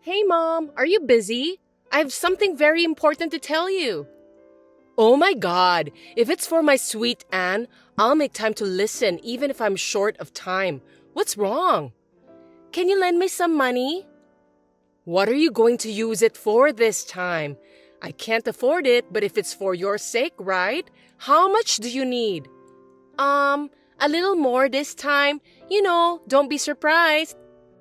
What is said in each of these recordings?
Hey Mom, are you busy? I have something very important to tell you. Oh my God, if it's for my sweet Anne, I'll make time to listen even if I'm short of time. What's wrong? Can you lend me some money? What are you going to use it for this time? I can't afford it, but if it's for your sake, right? How much do you need? A little more this time. Don't be surprised.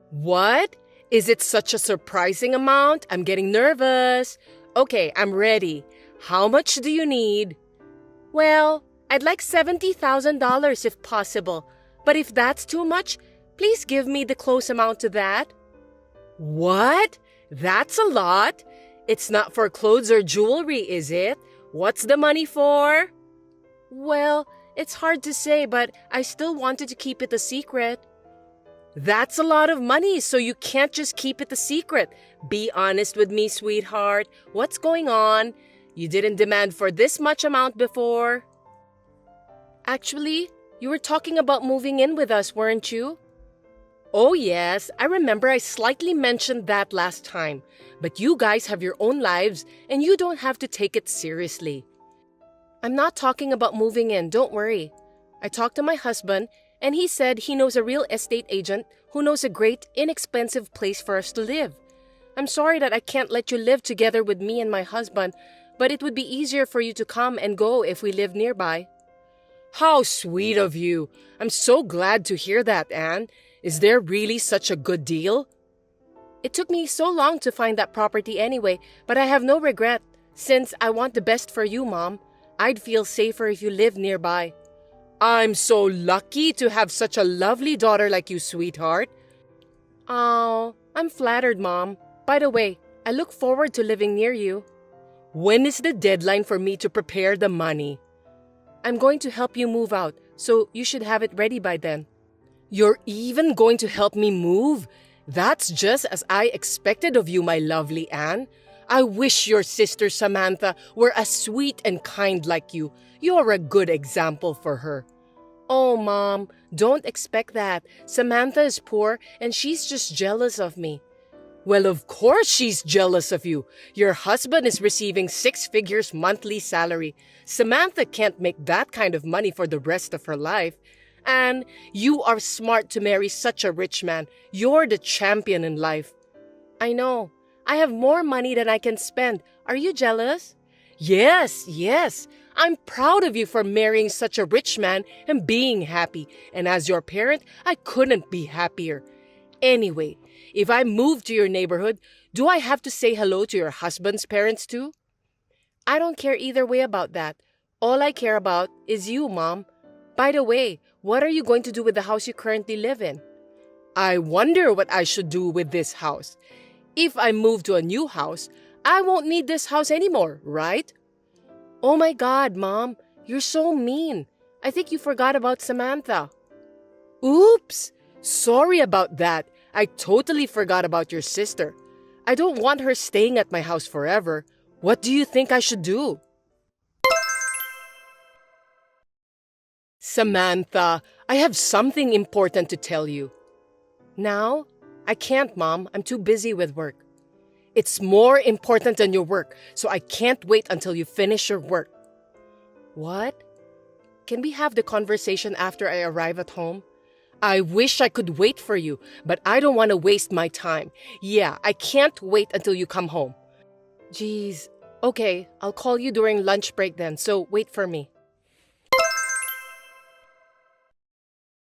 What? Is it such a surprising amount? I'm getting nervous. Okay, I'm ready. How much do you need? Well, I'd like $70,000 if possible. But if that's too much, please give me the close amount to that. What? That's a lot. It's not for clothes or jewelry, is it? What's the money for? Well, it's hard to say, but I still wanted to keep it a secret. That's a lot of money, so you can't just keep it a secret. Be honest with me, sweetheart. What's going on? You didn't demand for this much amount before. Actually, you were talking about moving in with us, weren't you? Oh yes, I remember I slightly mentioned that last time. But you guys have your own lives and you don't have to take it seriously. I'm not talking about moving in, don't worry. I talked to my husband and he said he knows a real estate agent who knows a great, inexpensive place for us to live. I'm sorry that I can't let you live together with me and my husband, but it would be easier for you to come and go if we live nearby. How sweet of you. I'm so glad to hear that, Anne. Is there really such a good deal? It took me so long to find that property anyway, but I have no regret. Since I want the best for you, Mom, I'd feel safer if you lived nearby. I'm so lucky to have such a lovely daughter like you, sweetheart. Oh, I'm flattered, Mom. By the way, I look forward to living near you. When is the deadline for me to prepare the money? I'm going to help you move out, so you should have it ready by then. You're even going to help me move? That's just as I expected of you, my lovely Anne. I wish your sister Samantha were as sweet and kind like you. You're a good example for her. Oh, Mom, don't expect that. Samantha is poor and she's just jealous of me. Well, of course she's jealous of you. Your husband is receiving 6 figures monthly salary. Samantha can't make that kind of money for the rest of her life. And you are smart to marry such a rich man. You're the champion in life. I know. I have more money than I can spend. Are you jealous? Yes. I'm proud of you for marrying such a rich man and being happy. And as your parent, I couldn't be happier. Anyway, if I move to your neighborhood, do I have to say hello to your husband's parents too? I don't care either way about that. All I care about is you, Mom. By the way, what are you going to do with the house you currently live in? I wonder what I should do with this house. If I move to a new house, I won't need this house anymore, right? Oh my God, Mom, you're so mean. I think you forgot about Samantha. Oops, sorry about that. I totally forgot about your sister. I don't want her staying at my house forever. What do you think I should do? Samantha, I have something important to tell you. Now? I can't, Mom. I'm too busy with work. It's more important than your work, so I can't wait until you finish your work. What? Can we have the conversation after I arrive at home? I wish I could wait for you, but I don't want to waste my time. Yeah, I can't wait until you come home. Jeez. Okay, I'll call you during lunch break then, so wait for me.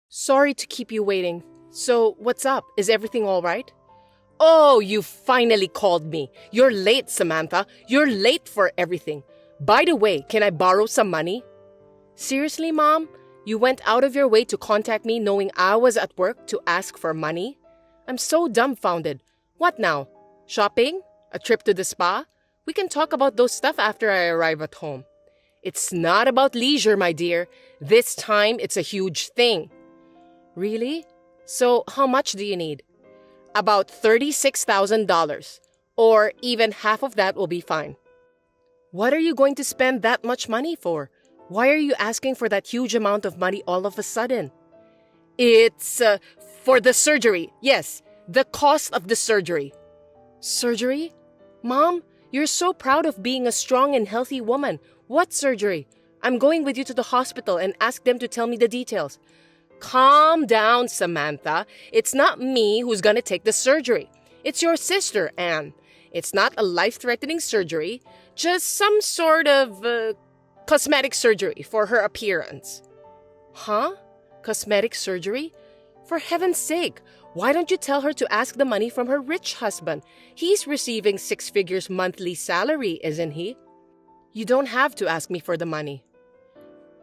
Sorry to keep you waiting. So, what's up? Is everything all right? Oh, you finally called me. You're late, Samantha. You're late for everything. By the way, can I borrow some money? Seriously, Mom? You went out of your way to contact me knowing I was at work to ask for money? I'm so dumbfounded. What now? Shopping? A trip to the spa? We can talk about those stuff after I arrive at home. It's not about leisure, my dear. This time, it's a huge thing. Really? So, how much do you need? About $36,000. Or even half of that will be fine. What are you going to spend that much money for? Why are you asking for that huge amount of money all of a sudden? It's for the surgery. Yes, the cost of the surgery. Surgery? Mom, you're so proud of being a strong and healthy woman. What surgery? I'm going with you to the hospital and ask them to tell me the details. Calm down, Samantha. It's not me who's gonna take the surgery. It's your sister, Anne. It's not a life-threatening surgery, just some sort of cosmetic surgery for her appearance. Huh? Cosmetic surgery? For heaven's sake, why don't you tell her to ask the money from her rich husband? He's receiving 6 figures monthly salary, isn't he? You don't have to ask me for the money.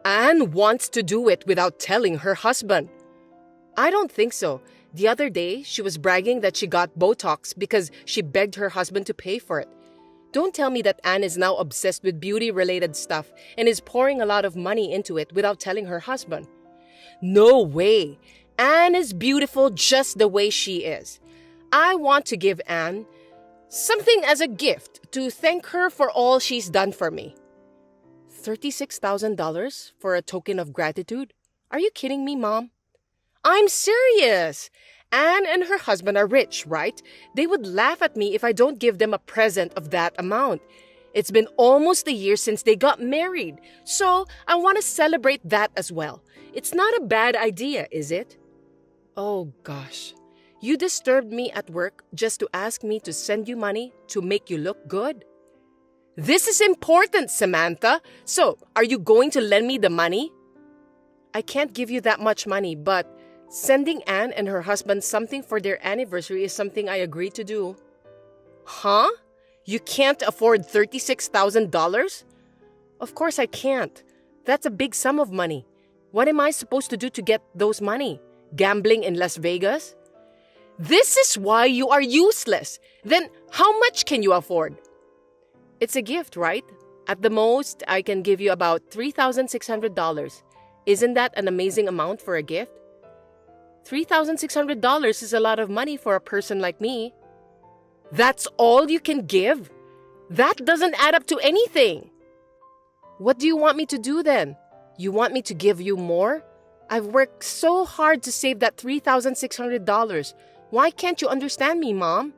Anne wants to do it without telling her husband. I don't think so. The other day, she was bragging that she got Botox because she begged her husband to pay for it. Don't tell me that Anne is now obsessed with beauty-related stuff and is pouring a lot of money into it without telling her husband. No way. Anne is beautiful just the way she is. I want to give Anne something as a gift to thank her for all she's done for me. $36,000 for a token of gratitude? Are you kidding me, Mom? I'm serious. Anne and her husband are rich, right? They would laugh at me if I don't give them a present of that amount. It's been almost a year since they got married, so I want to celebrate that as well. It's not a bad idea, is it? Oh gosh, you disturbed me at work just to ask me to send you money to make you look good? This is important, Samantha. So, are you going to lend me the money? I can't give you that much money, but sending Anne and her husband something for their anniversary is something I agreed to do. Huh? You can't afford $36,000? Of course I can't. That's a big sum of money. What am I supposed to do to get those money? Gambling in Las Vegas? This is why you are useless. Then how much can you afford? It's a gift, right? At the most, I can give you about $3,600. Isn't that an amazing amount for a gift? $3,600 is a lot of money for a person like me. That's all you can give? That doesn't add up to anything. What do you want me to do then? You want me to give you more? I've worked so hard to save that $3,600. Why can't you understand me, Mom?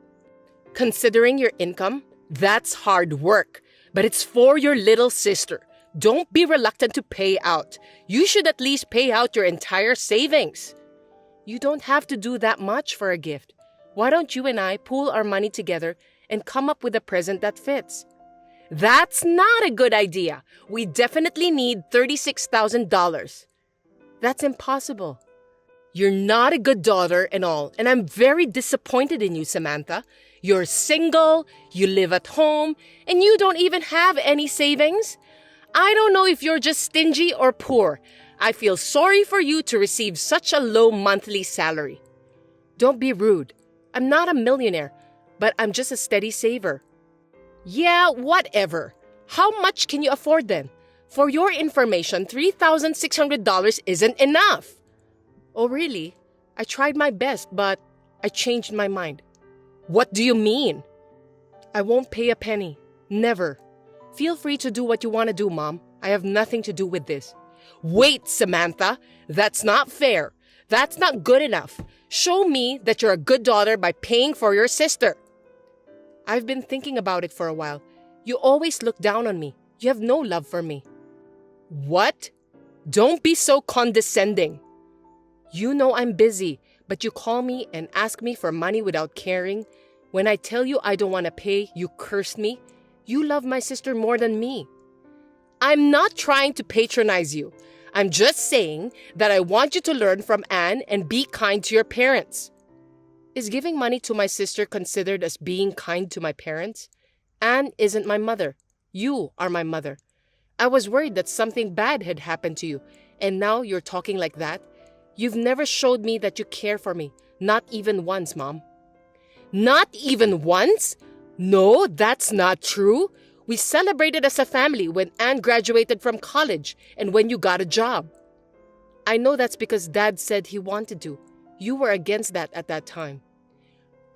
Considering your income, that's hard work, but it's for your little sister. Don't be reluctant to pay out. You should at least pay out your entire savings. You don't have to do that much for a gift. Why don't you and I pool our money together and come up with a present that fits? That's not a good idea. We definitely need $36,000. That's impossible. You're not a good daughter and all, and I'm very disappointed in you, Samantha. You're single, you live at home, and you don't even have any savings. I don't know if you're just stingy or poor. I feel sorry for you to receive such a low monthly salary. Don't be rude. I'm not a millionaire, but I'm just a steady saver. Yeah, whatever. How much can you afford then? For your information, $3,600 isn't enough. Oh, really? I tried my best, but I changed my mind. What do you mean? I won't pay a penny. Never. Feel free to do what you want to do, Mom. I have nothing to do with this. Wait, Samantha. That's not fair. That's not good enough. Show me that you're a good daughter by paying for your sister. I've been thinking about it for a while. You always look down on me. You have no love for me. What? Don't be so condescending. You know I'm busy, but you call me and ask me for money without caring. When I tell you I don't want to pay, you curse me. You love my sister more than me. I'm not trying to patronize you. I'm just saying that I want you to learn from Anne and be kind to your parents. Is giving money to my sister considered as being kind to my parents? Anne isn't my mother. You are my mother. I was worried that something bad had happened to you, and now you're talking like that? You've never showed me that you care for me. Not even once, Mom. Not even once? No, that's not true. We celebrated as a family when Anne graduated from college and when you got a job. I know that's because Dad said he wanted to. You were against that at that time.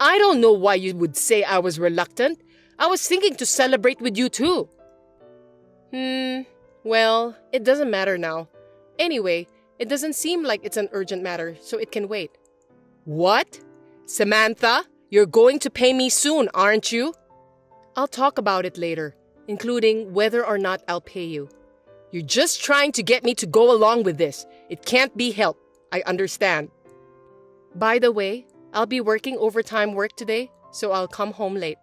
I don't know why you would say I was reluctant. I was thinking to celebrate with you too. Well, it doesn't matter now. Anyway, it doesn't seem like it's an urgent matter, so it can wait. What? Samantha, You're going to pay me soon, aren't you? I'll talk about it later, including whether or not I'll pay you. You're just trying to get me to go along with this. It can't be helped. I understand. By the way, I'll be working overtime work today, so I'll come home late.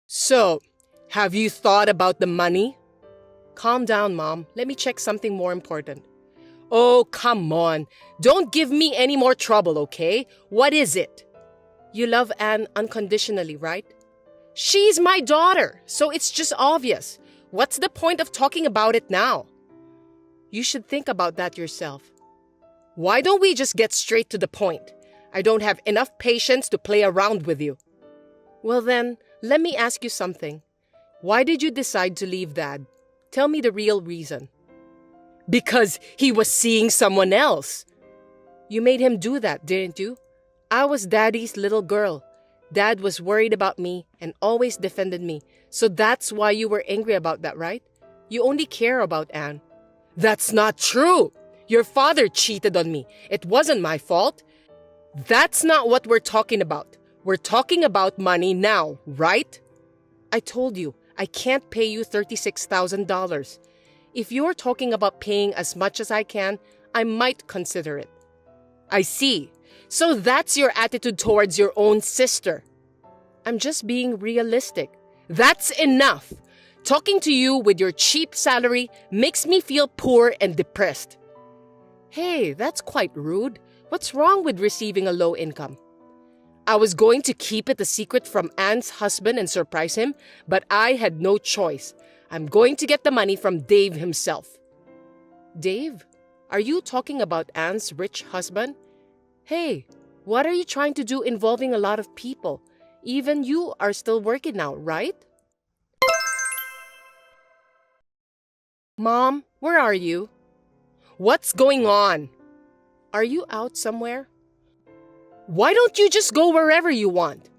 So, have you thought about the money? Calm down, Mom. Let me check something more important. Oh, come on. Don't give me any more trouble, okay? What is it? You love Anne unconditionally, right? She's my daughter, so it's just obvious. What's the point of talking about it now? You should think about that yourself. Why don't we just get straight to the point? I don't have enough patience to play around with you. Well then, let me ask you something. Why did you decide to leave Dad? Tell me the real reason. Because he was seeing someone else. You made him do that, didn't you? I was Daddy's little girl. Dad was worried about me and always defended me. So that's why you were angry about that, right? You only care about Anne. That's not true. Your father cheated on me. It wasn't my fault. That's not what we're talking about. We're talking about money now, right? I told you, I can't pay you $36,000. If you're talking about paying as much as I can, I might consider it. I see. So that's your attitude towards your own sister. I'm just being realistic. That's enough. Talking to you with your cheap salary makes me feel poor and depressed. Hey, that's quite rude. What's wrong with receiving a low income? I was going to keep it a secret from Anne's husband and surprise him, but I had no choice. I'm going to get the money from Dave himself. Dave? Are you talking about Anne's rich husband? Hey, what are you trying to do involving a lot of people? Even you are still working now, right? Mom, where are you? What's going on? Are you out somewhere? Why don't you just go wherever you want?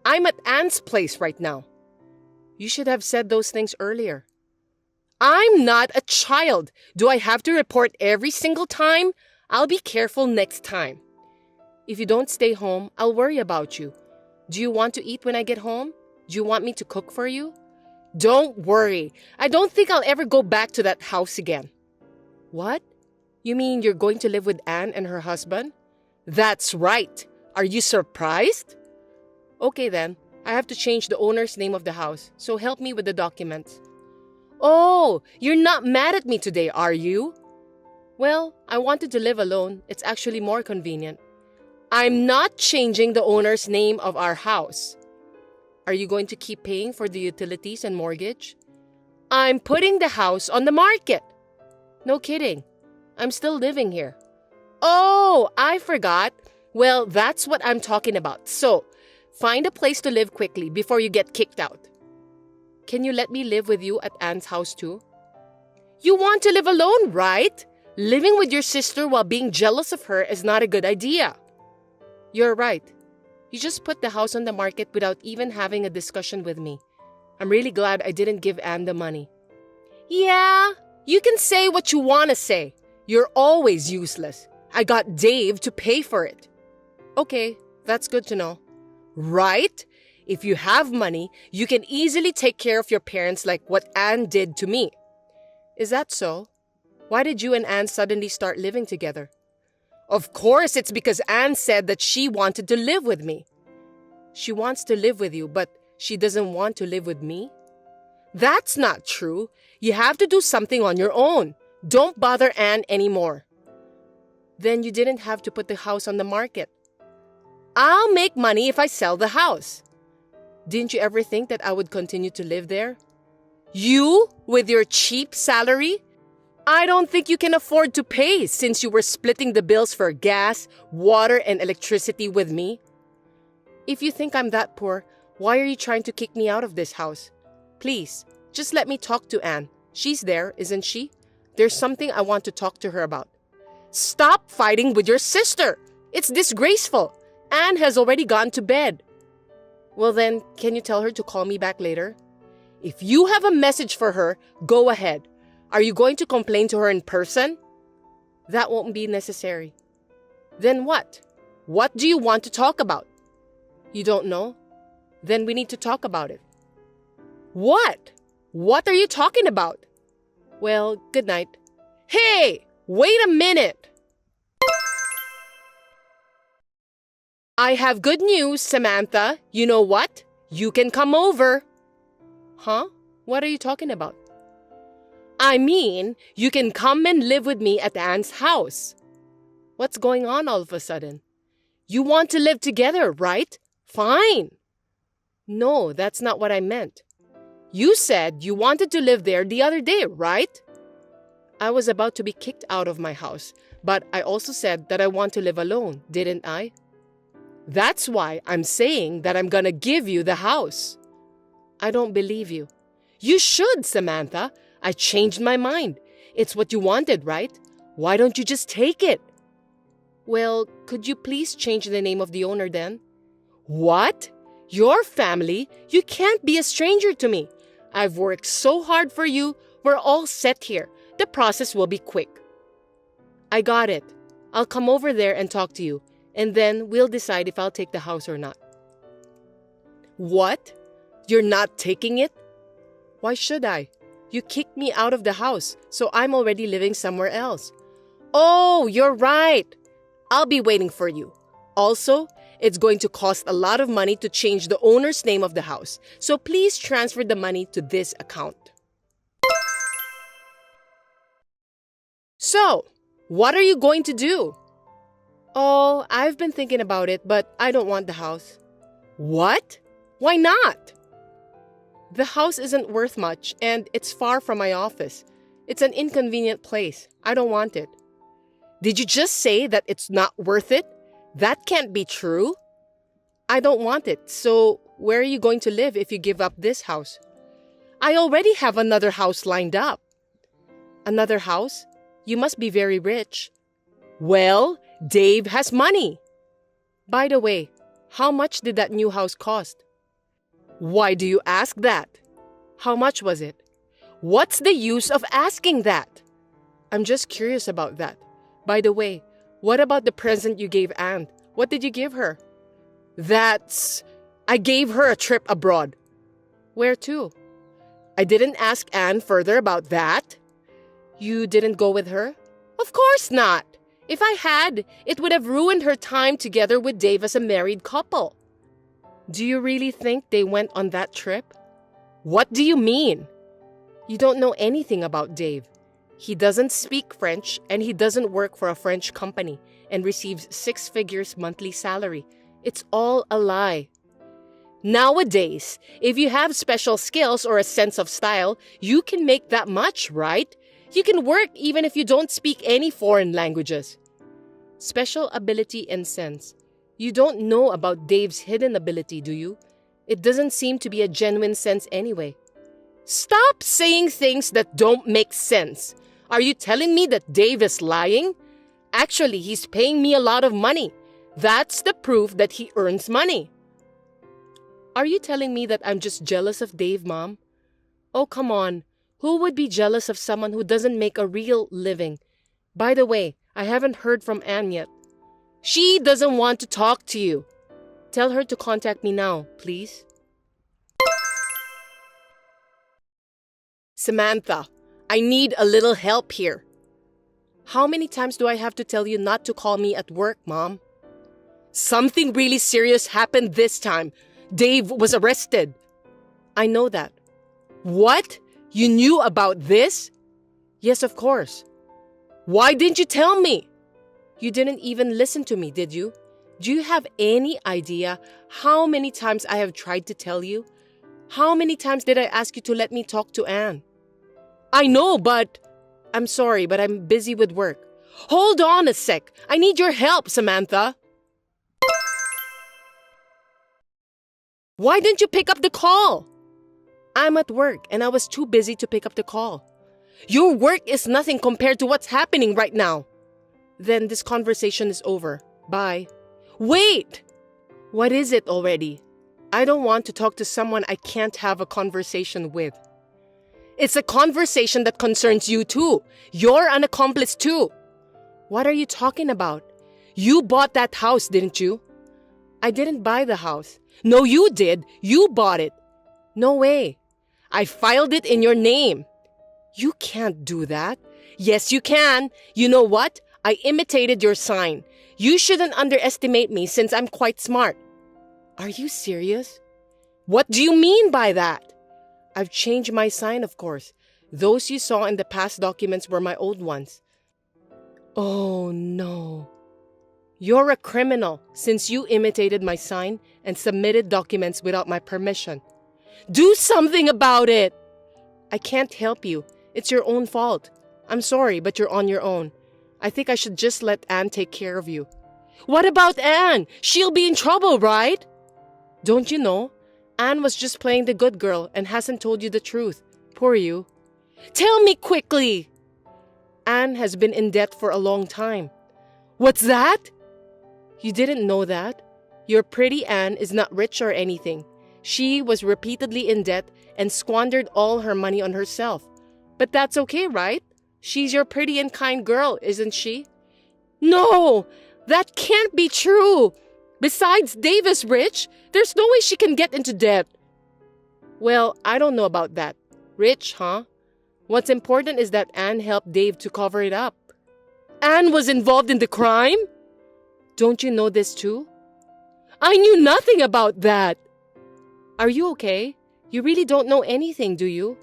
I'm at Anne's place right now. You should have said those things earlier. I'm not a child. Do I have to report every single time? I'll be careful next time. If you don't stay home, I'll worry about you. Do you want to eat when I get home? Do you want me to cook for you? Don't worry. I don't think I'll ever go back to that house again. What? You mean you're going to live with Anne and her husband? That's right. Are you surprised? Okay then. I have to change the owner's name of the house, so help me with the documents. Oh, you're not mad at me today, are you? Well, I wanted to live alone. It's actually more convenient. I'm not changing the owner's name of our house. Are you going to keep paying for the utilities and mortgage? I'm putting the house on the market. No kidding. I'm still living here. Oh, I forgot. Well, that's what I'm talking about. So, find a place to live quickly before you get kicked out. Can you let me live with you at Anne's house too? You want to live alone, right? Living with your sister while being jealous of her is not a good idea. You're right. You just put the house on the market without even having a discussion with me. I'm really glad I didn't give Anne the money. Yeah, you can say what you want to say. You're always useless. I got Dave to pay for it. Okay, that's good to know. Right? If you have money, you can easily take care of your parents like what Anne did to me. Is that so? Why did you and Anne suddenly start living together? Of course, it's because Anne said that she wanted to live with me. She wants to live with you, but she doesn't want to live with me? That's not true. You have to do something on your own. Don't bother Anne anymore. Then you didn't have to put the house on the market. I'll make money if I sell the house. Didn't you ever think that I would continue to live there? You, with your cheap salary? I don't think you can afford to pay since you were splitting the bills for gas, water, and electricity with me. If you think I'm that poor, why are you trying to kick me out of this house? Please, just let me talk to Anne. She's there, isn't she? There's something I want to talk to her about. Stop fighting with your sister. It's disgraceful. Anne has already gone to bed. Well then, can you tell her to call me back later? If you have a message for her, go ahead. Are you going to complain to her in person? That won't be necessary. Then what? What do you want to talk about? You don't know? Then we need to talk about it. What? What are you talking about? Well, good night. Hey, wait a minute. I have good news, Samantha. You know what? You can come over. Huh? What are you talking about? I mean, you can come and live with me at Anne's house. What's going on all of a sudden? You want to live together, right? Fine. No, that's not what I meant. You said you wanted to live there the other day, right? I was about to be kicked out of my house, but I also said that I want to live alone, didn't I? That's why I'm saying that I'm gonna give you the house. I don't believe you. You should, Samantha. I changed my mind. It's what you wanted, right? Why don't you just take it? Well, could you please change the name of the owner then? What? Your family? You can't be a stranger to me. I've worked so hard for you. We're all set here. The process will be quick. I got it. I'll come over there and talk to you, and then we'll decide if I'll take the house or not. What? You're not taking it? Why should I? You kicked me out of the house, so I'm already living somewhere else. Oh, you're right. I'll be waiting for you. Also, it's going to cost a lot of money to change the owner's name of the house, so please transfer the money to this account. So, what are you going to do? Oh, I've been thinking about it, but I don't want the house. What? Why not? The house isn't worth much, and it's far from my office. It's an inconvenient place. I don't want it. Did you just say that it's not worth it? That can't be true. I don't want it, so where are you going to live if you give up this house? I already have another house lined up. Another house? You must be very rich. Well, Dave has money. By the way, how much did that new house cost? Why do you ask that? How much was it? What's the use of asking that? I'm just curious about that. By the way, what about the present you gave Anne? What did you give her? I gave her a trip abroad. Where to? I didn't ask Anne further about that. You didn't go with her? Of course not. If I had, it would have ruined her time together with Dave as a married couple. Do you really think they went on that trip? What do you mean? You don't know anything about Dave. He doesn't speak French and he doesn't work for a French company and receives 6 figures monthly salary. It's all a lie. Nowadays, if you have special skills or a sense of style, you can make that much, right? You can work even if you don't speak any foreign languages. Special ability and sense. You don't know about Dave's hidden ability, do you? It doesn't seem to be a genuine sense anyway. Stop saying things that don't make sense. Are you telling me that Dave is lying? Actually, he's paying me a lot of money. That's the proof that he earns money. Are you telling me that I'm just jealous of Dave, Mom? Oh, come on. Who would be jealous of someone who doesn't make a real living? By the way, I haven't heard from Anne yet. She doesn't want to talk to you. Tell her to contact me now, please. Samantha, I need a little help here. How many times do I have to tell you not to call me at work, Mom? Something really serious happened this time. Dave was arrested. I know that. What? You knew about this? Yes, of course. Why didn't you tell me? You didn't even listen to me, did you? Do you have any idea how many times I have tried to tell you? How many times did I ask you to let me talk to Anne? I know, but I'm sorry, but I'm busy with work. Hold on a sec. I need your help, Samantha. Why didn't you pick up the call? I'm at work and I was too busy to pick up the call. Your work is nothing compared to what's happening right now. Then this conversation is over. Bye. Wait! What is it already? I don't want to talk to someone I can't have a conversation with. It's a conversation that concerns you too. You're an accomplice too. What are you talking about? You bought that house, didn't you? I didn't buy the house. No, you did. You bought it. No way. I filed it in your name. You can't do that. Yes, you can. You know what? I imitated your sign. You shouldn't underestimate me since I'm quite smart. Are you serious? What do you mean by that? I've changed my sign, of course. Those you saw in the past documents were my old ones. Oh, no. You're a criminal since you imitated my sign and submitted documents without my permission. Do something about it! I can't help you. It's your own fault. I'm sorry, but you're on your own. I think I should just let Anne take care of you. What about Anne? She'll be in trouble, right? Don't you know? Anne was just playing the good girl and hasn't told you the truth. Poor you. Tell me quickly! Anne has been in debt for a long time. What's that? You didn't know that? Your pretty Anne is not rich or anything. She was repeatedly in debt and squandered all her money on herself. But that's okay, right? She's your pretty and kind girl, isn't she? No! That can't be true! Besides, Dave is rich. There's no way she can get into debt. Well, I don't know about that. Rich, huh? What's important is that Anne helped Dave to cover it up. Anne was involved in the crime? Don't you know this too? I knew nothing about that. Are you okay? You really don't know anything, do you?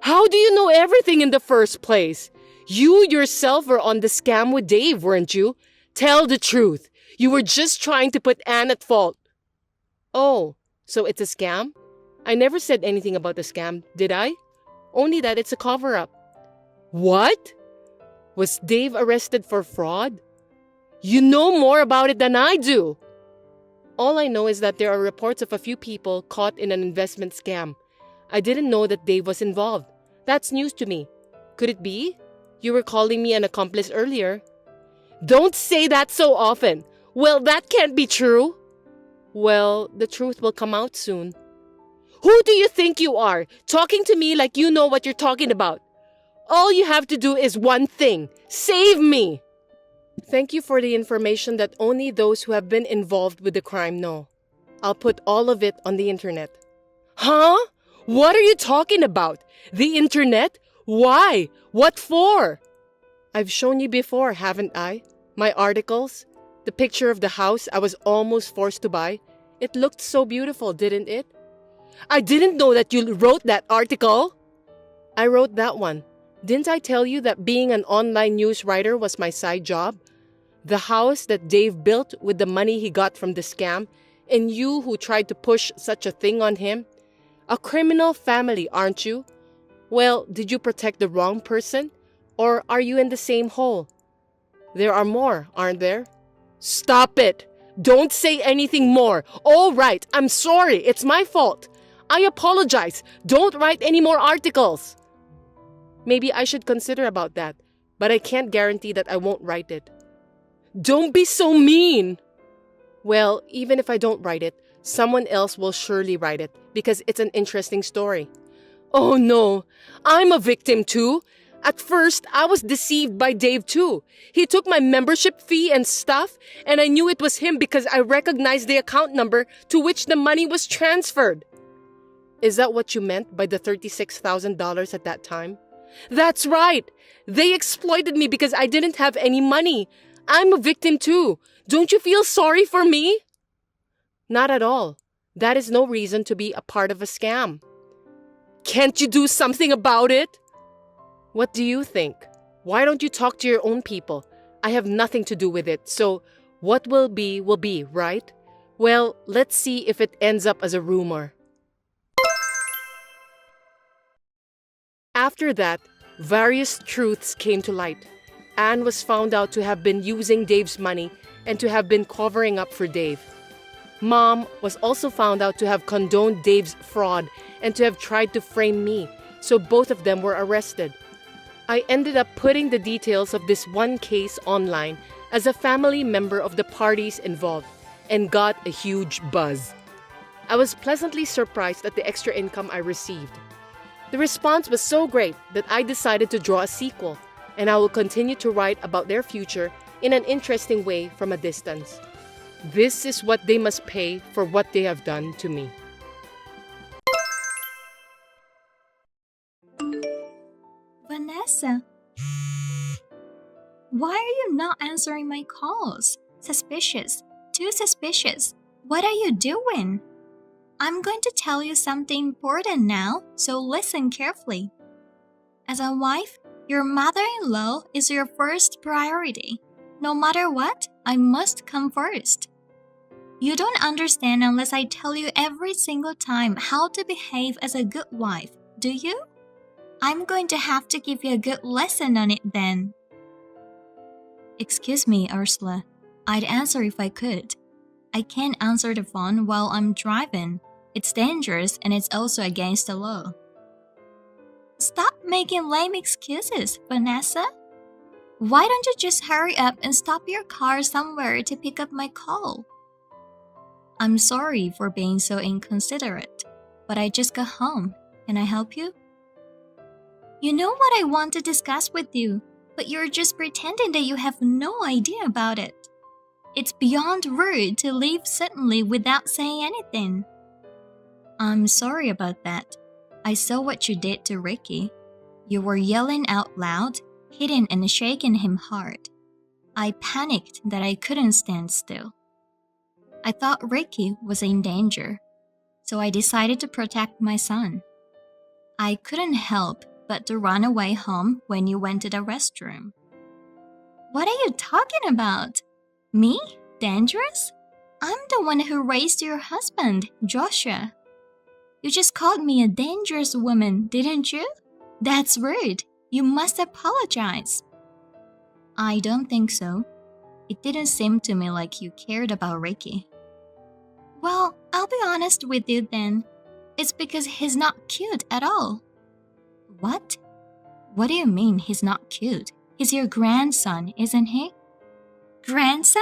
How do you know everything in the first place? You yourself were on the scam with Dave, weren't you? Tell the truth. You were just trying to put Anne at fault. Oh, so it's a scam? I never said anything about the scam, did I? Only that it's a cover-up. What? Was Dave arrested for fraud? You know more about it than I do. All I know is that there are reports of a few people caught in an investment scam. I didn't know that Dave was involved. That's news to me. Could it be? You were calling me an accomplice earlier. Don't say that so often. Well, that can't be true. Well, the truth will come out soon. Who do you think you are, talking to me like you know what you're talking about? All you have to do is one thing. Save me! Thank you for the information that only those who have been involved with the crime know. I'll put all of it on the internet. Huh? What are you talking about? The internet? Why? What for? I've shown you before, haven't I? My articles? The picture of the house I was almost forced to buy. It looked so beautiful, didn't it? I didn't know that you wrote that article. I wrote that one. Didn't I tell you that being an online news writer was my side job? The house that Dave built with the money he got from the scam, and you who tried to push such a thing on him? A criminal family, aren't you? Well, did you protect the wrong person? Or are you in the same hole? There are more, aren't there? Stop it! Don't say anything more. All right, I'm sorry. It's my fault. I apologize. Don't write any more articles. Maybe I should consider about that, but I can't guarantee that I won't write it. Don't be so mean. Well, even if I don't write it, someone else will surely write it because it's an interesting story. Oh no, I'm a victim too. At first, I was deceived by Dave too. He took my membership fee and stuff, and I knew it was him because I recognized the account number to which the money was transferred. Is that what you meant by the $36,000 at that time? That's right. They exploited me because I didn't have any money. I'm a victim too. Don't you feel sorry for me? Not at all. That is no reason to be a part of a scam. Can't you do something about it? What do you think? Why don't you talk to your own people? I have nothing to do with it, so what will be, right? Well, let's see if it ends up as a rumor. After that, various truths came to light. Anne was found out to have been using Dave's money and to have been covering up for Dave. Mom was also found out to have condoned Dave's fraud and to have tried to frame me, so both of them were arrested. I ended up putting the details of this one case online as a family member of the parties involved and got a huge buzz. I was pleasantly surprised at the extra income I received. The response was so great that I decided to draw a sequel, and I will continue to write about their future in an interesting way from a distance. This is what they must pay for what they have done to me. Vanessa, why are you not answering my calls? Suspicious. Too suspicious. What are you doing? I'm going to tell you something important now, so listen carefully. As a wife, your mother-in-law is your first priority. No matter what, I must come first. You don't understand unless I tell you every single time how to behave as a good wife, do you? I'm going to have to give you a good lesson on it then. Excuse me, Ursula. I'd answer if I could. I can't answer the phone while I'm driving. It's dangerous and it's also against the law. Stop making lame excuses, Vanessa. Why don't you just hurry up and stop your car somewhere to pick up my call? I'm sorry for being so inconsiderate, but I just got home. Can I help you? You know what I want to discuss with you, but you're just pretending that you have no idea about it. It's beyond rude to leave suddenly without saying anything. I'm sorry about that. I saw what you did to Ricky. You were yelling out loud, hitting and shaking him hard. I panicked that I couldn't stand still. I thought Ricky was in danger, so I decided to protect my son. I couldn't help but to run away home when you went to the restroom. What are you talking about? Me? Dangerous? I'm the one who raised your husband, Joshua. You just called me a dangerous woman, didn't you? That's rude. You must apologize. I don't think so. It didn't seem to me like you cared about Ricky. Well, I'll be honest with you then. It's because he's not cute at all. What? What do you mean he's not cute? He's your grandson, isn't he? Grandson?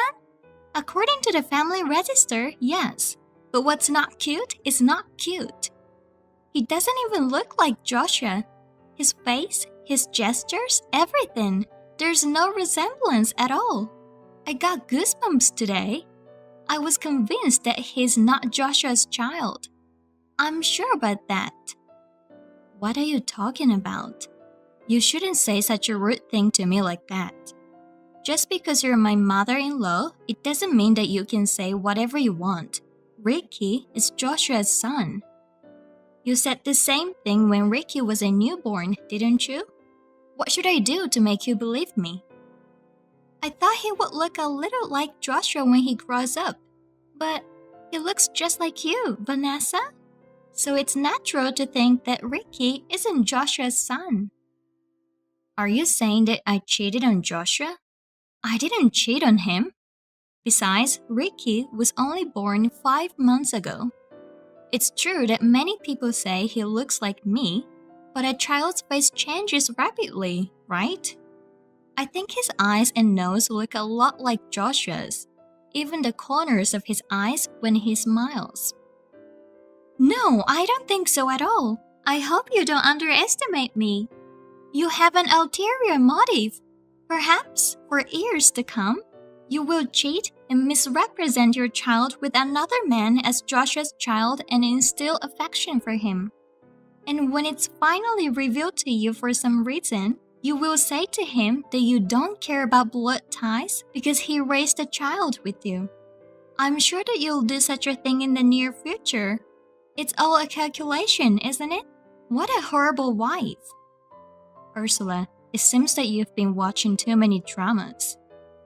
According to the family register, yes. But what's not cute is not cute. He doesn't even look like Joshua. His face, his gestures, everything. There's no resemblance at all. I got goosebumps today. I was convinced that he's not Joshua's child. I'm sure about that. What are you talking about? You shouldn't say such a rude thing to me like that. Just because you're my mother-in-law, it doesn't mean that you can say whatever you want. Ricky is Joshua's son. You said the same thing when Ricky was a newborn, didn't you? What should I do to make you believe me? I thought he would look a little like Joshua when he grows up. But he looks just like you, Vanessa. So it's natural to think that Ricky isn't Joshua's son. Are you saying that I cheated on Joshua? I didn't cheat on him. Besides, Ricky was only born 5 months ago. It's true that many people say he looks like me, but a child's face changes rapidly, right? I think his eyes and nose look a lot like Joshua's, even the corners of his eyes when he smiles. No, I don't think so at all. I hope you don't underestimate me. You have an ulterior motive. Perhaps, for years to come, you will cheat and misrepresent your child with another man as Joshua's child and instill affection for him. And when it's finally revealed to you for some reason, you will say to him that you don't care about blood ties because he raised a child with you. I'm sure that you'll do such a thing in the near future. It's all a calculation, isn't it? What a horrible wife. Ursula, it seems that you've been watching too many dramas.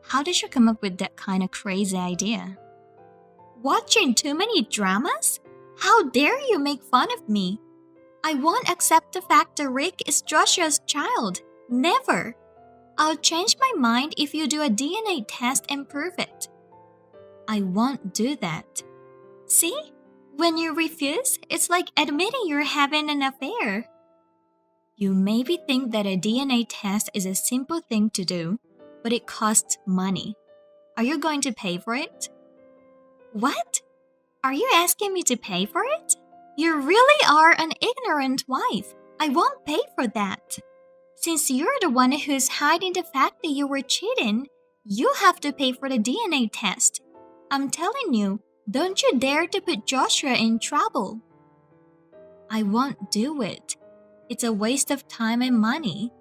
How did you come up with that kind of crazy idea? Watching too many dramas? How dare you make fun of me? I won't accept the fact that Rick is Joshua's child. Never. I'll change my mind if you do a DNA test and prove it. I won't do that. See? When you refuse, it's like admitting you're having an affair. You maybe think that a DNA test is a simple thing to do, but it costs money. Are you going to pay for it? What? Are you asking me to pay for it? You really are an ignorant wife. I won't pay for that. Since you're the one who's hiding the fact that you were cheating, You have to pay for the DNA test. I'm telling you, don't you dare to put Joshua in trouble. I won't do it. It's a waste of time and money.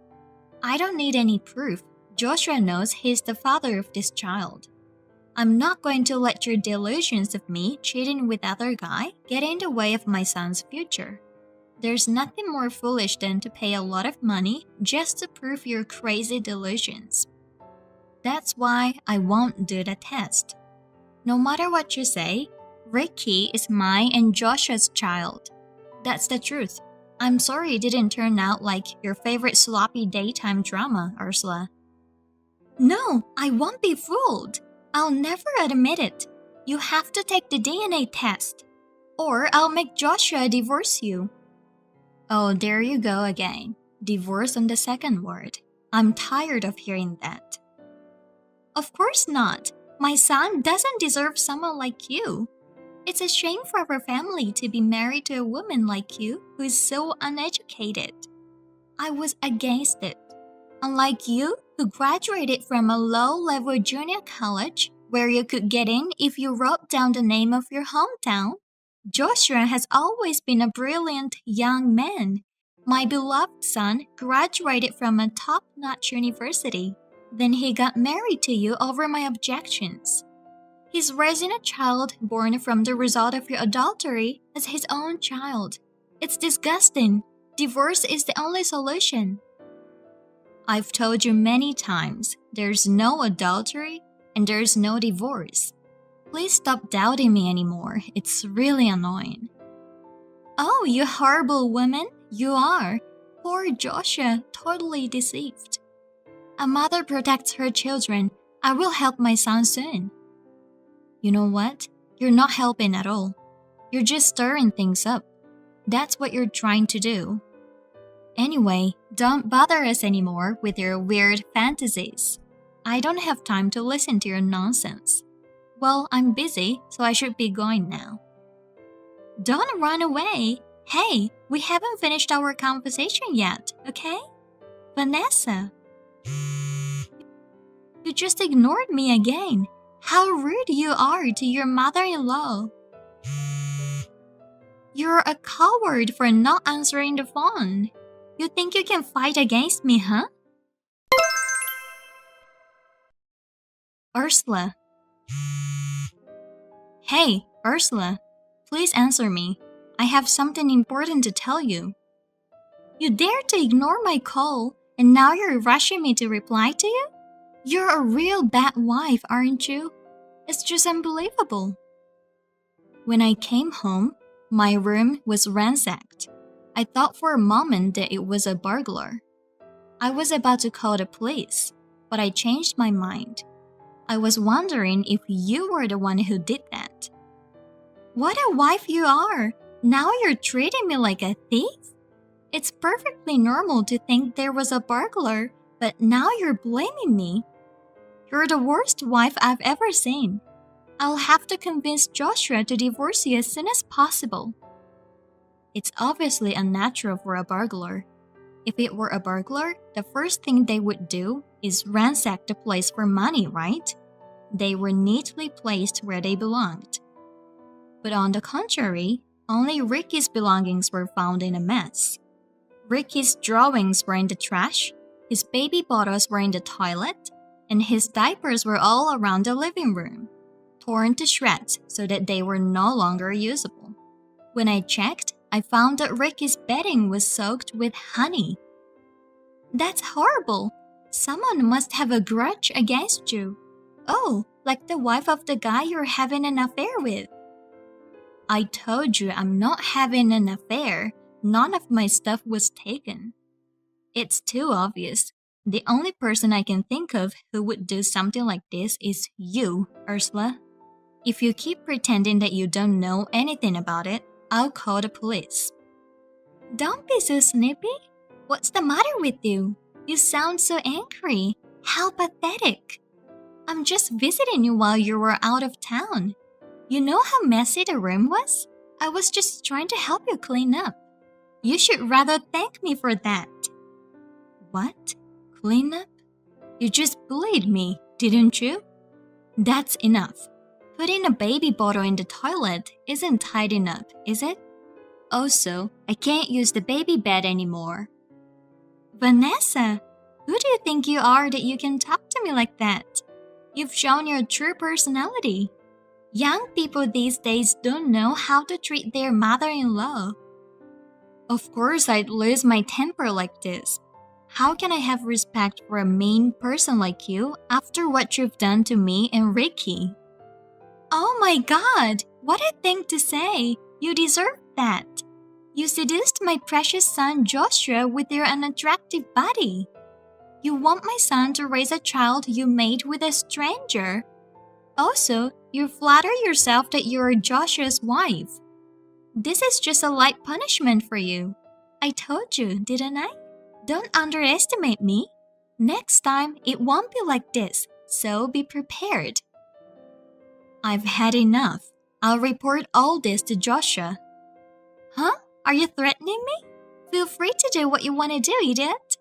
I don't need any proof. Joshua knows he's the father of this child. I'm not going to let your delusions of me cheating with other guy get in the way of my son's future. There's nothing more foolish than to pay a lot of money just to prove your crazy delusions. That's why I won't do the test. No matter what you say, Ricky is mine and Joshua's child. That's the truth. I'm sorry it didn't turn out like your favorite sloppy daytime drama, Ursula. No, I won't be fooled. I'll never admit it. You have to take the DNA test. Or I'll make Joshua divorce you. Oh, there you go again. Divorce on the second word. I'm tired of hearing that. Of course not. My son doesn't deserve someone like you. It's a shame for our family to be married to a woman like you who is so uneducated. I was against it. Unlike you, who graduated from a low-level junior college where you could get in if you wrote down the name of your hometown, Joshua has always been a brilliant young man. My beloved son graduated from a top-notch university. Then he got married to you over my objections. He's raising a child born from the result of your adultery as his own child. It's disgusting. Divorce is the only solution. I've told you many times, there's no adultery and there's no divorce. Please stop doubting me anymore. It's really annoying. Oh, you horrible woman. You are. Poor Joshua, totally deceived. A mother protects her children. I will help my son soon. You know what? You're not helping at all. You're just stirring things up. That's what you're trying to do. Anyway, don't bother us anymore with your weird fantasies. I don't have time to listen to your nonsense. Well, I'm busy, so I should be going now. Don't run away. Hey, we haven't finished our conversation yet, okay? Vanessa. You just ignored me again. How rude you are to your mother-in-law. You're a coward for not answering the phone. You think you can fight against me, huh? Ursula. Hey, Ursula. Please answer me. I have something important to tell you. You dare to ignore my call, and now you're rushing me to reply to you? You're a real bad wife, aren't you? It's just unbelievable. When I came home, my room was ransacked. I thought for a moment that it was a burglar. I was about to call the police, but I changed my mind. I was wondering if you were the one who did that. What a wife you are! Now you're treating me like a thief? It's perfectly normal to think there was a burglar, but now you're blaming me. You're the worst wife I've ever seen. I'll have to convince Joshua to divorce you as soon as possible. It's obviously unnatural for a burglar. If it were a burglar, the first thing they would do is ransack the place for money, right? They were neatly placed where they belonged. But on the contrary, only Ricky's belongings were found in a mess. Ricky's drawings were in the trash, his baby bottles were in the toilet, and his diapers were all around the living room, torn to shreds so that they were no longer usable. When I checked, I found that Ricky's bedding was soaked with honey. That's horrible. Someone must have a grudge against you. Oh, like the wife of the guy you're having an affair with. I told you I'm not having an affair. None of my stuff was taken. It's too obvious. The only person I can think of who would do something like this is you, Ursula. If you keep pretending that you don't know anything about it, I'll call the police. Don't be so snippy. What's the matter with you? You sound so angry. How pathetic. I'm just visiting you while you were out of town. You know how messy the room was? I was just trying to help you clean up. You should rather thank me for that. What? Clean up? You just bullied me. Didn't you? That's enough. Putting a baby bottle in the toilet isn't tight enough, is it? Also, I can't use the baby bed anymore. Vanessa, who do you think you are that you can talk to me like that? You've shown your true personality. Young people these days don't know how to treat their mother-in-law. Of course I'd lose my temper like this. How can I have respect for a mean person like you after what you've done to me and Ricky? Oh my God, what a thing to say! You deserve that. You seduced my precious son Joshua with your unattractive body. You want my son to raise a child you made with a stranger. Also, you flatter yourself that you're Joshua's wife. This is just a light punishment for you. I told you, didn't I? Don't underestimate me. Next time, it won't be like this, so be prepared. I've had enough. I'll report all this to Joshua. Huh? Are you threatening me? Feel free to do what you want to do, idiot.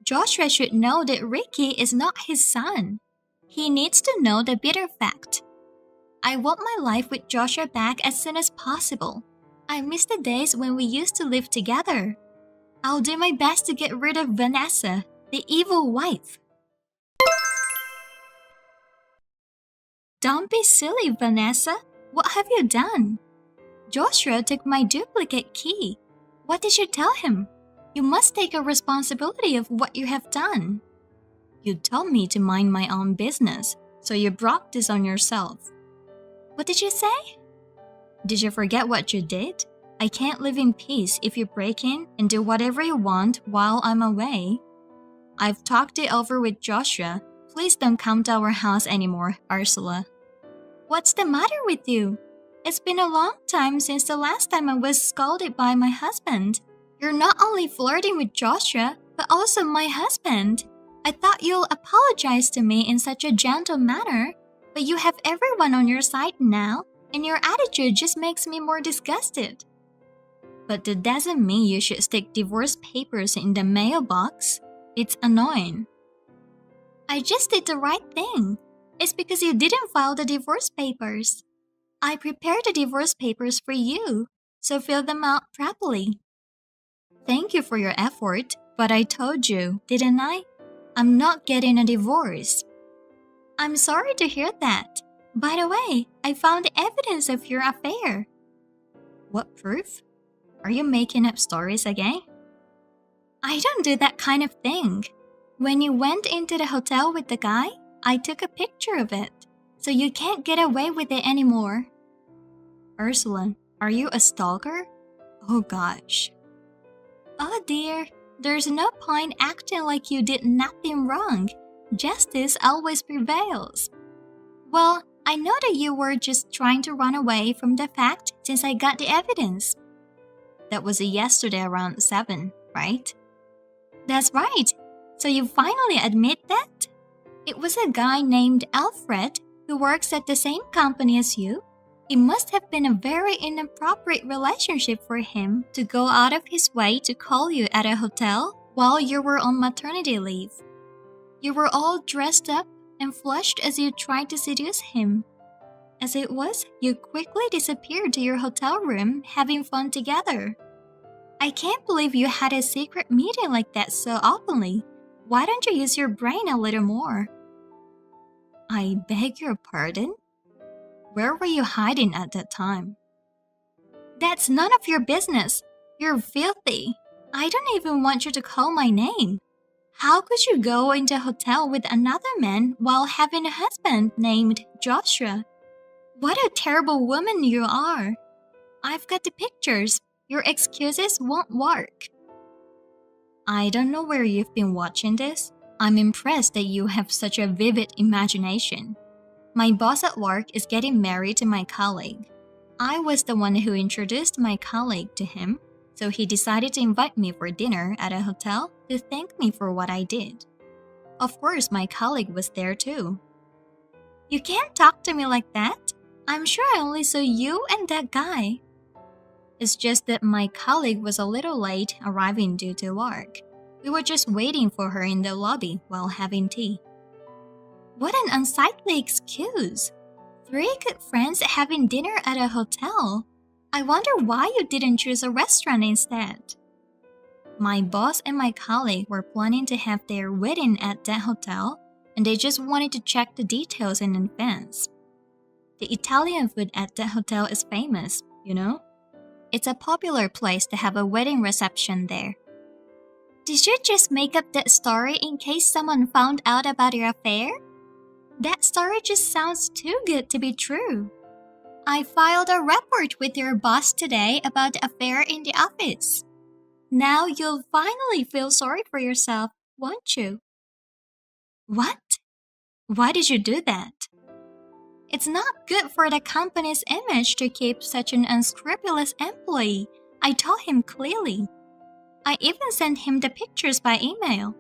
Joshua should know that Ricky is not his son. He needs to know the bitter fact. I want my life with Joshua back as soon as possible. I miss the days when we used to live together. I'll do my best to get rid of Vanessa, the evil wife. Don't be silly, Vanessa. What have you done? Joshua took my duplicate key. What did you tell him? You must take a responsibility of what you have done. You told me to mind my own business, so you brought this on yourself. What did you say? Did you forget what you did? I can't live in peace if you break in and do whatever you want while I'm away. I've talked it over with Joshua. Please don't come to our house anymore, Ursula. What's the matter with you? It's been a long time since the last time I was scolded by my husband. You're not only flirting with Joshua, but also my husband. I thought you'll apologize to me in such a gentle manner, but you have everyone on your side now, and your attitude just makes me more disgusted. But that doesn't mean you should stick divorce papers in the mailbox. It's annoying. I just did the right thing. It's because you didn't file the divorce papers. I prepared the divorce papers for you, so fill them out properly. Thank you for your effort, but I told you, didn't I? I'm not getting a divorce. I'm sorry to hear that. By the way, I found evidence of your affair. What proof? Are you making up stories again? I don't do that kind of thing. When you went into the hotel with the guy, I took a picture of it, so you can't get away with it anymore. Ursula, are you a stalker? Oh gosh. Oh dear, there's no point acting like you did nothing wrong. Justice always prevails. Well, I know that you were just trying to run away from the fact since I got the evidence. That was yesterday around 7, right? That's right. So you finally admit that? It was a guy named Alfred who works at the same company as you. It must have been a very inappropriate relationship for him to go out of his way to call you at a hotel while you were on maternity leave. You were all dressed up and flushed as you tried to seduce him. As it was, you quickly disappeared to your hotel room having fun together. I can't believe you had a secret meeting like that so openly. Why don't you use your brain a little more? I beg your pardon? Where were you hiding at that time? That's none of your business. You're filthy. I don't even want you to call my name. How could you go into a hotel with another man while having a husband named Joshua? What a terrible woman you are. I've got the pictures. Your excuses won't work. I don't know where you've been watching this. I'm impressed that you have such a vivid imagination. My boss at work is getting married to my colleague. I was the one who introduced my colleague to him, so he decided to invite me for dinner at a hotel to thank me for what I did. Of course, my colleague was there too. You can't talk to me like that. I'm sure I only saw you and that guy. It's just that my colleague was a little late arriving due to work. We were just waiting for her in the lobby while having tea. What an unsightly excuse. 3 good friends having dinner at a hotel. I wonder why you didn't choose a restaurant instead. My boss and my colleague were planning to have their wedding at that hotel, and they just wanted to check the details in advance. The Italian food at that hotel is famous, you know? It's a popular place to have a wedding reception there. Did you just make up that story in case someone found out about your affair? That story just sounds too good to be true. I filed a report with your boss today about the affair in the office. Now you'll finally feel sorry for yourself, won't you? What? Why did you do that? It's not good for the company's image to keep such an unscrupulous employee. I told him clearly. I even sent him the pictures by email.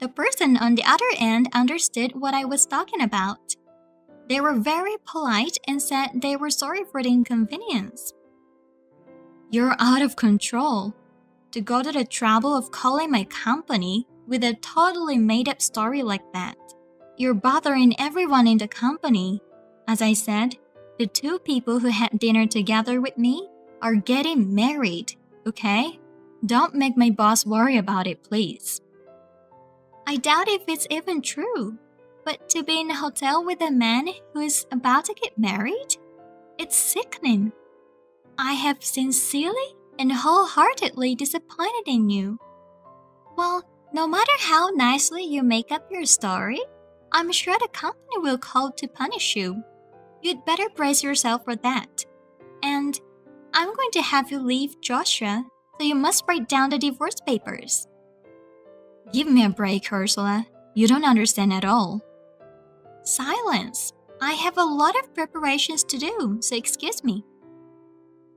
The person on the other end understood what I was talking about. They were very polite and said they were sorry for the inconvenience. You're out of control. To go to the trouble of calling my company with a totally made-up story like that. You're bothering everyone in the company. As I said, the 2 people who had dinner together with me are getting married, okay? Don't make my boss worry about it, please. I doubt if it's even true, but to be in a hotel with a man who is about to get married? It's sickening. I have sincerely and wholeheartedly disappointed in you. Well, no matter how nicely you make up your story, I'm sure the company will call to punish you. You'd better brace yourself for that. And I'm going to have you leave Joshua, so you must write down the divorce papers. Give me a break, Ursula. You don't understand at all. Silence. I have a lot of preparations to do, so excuse me.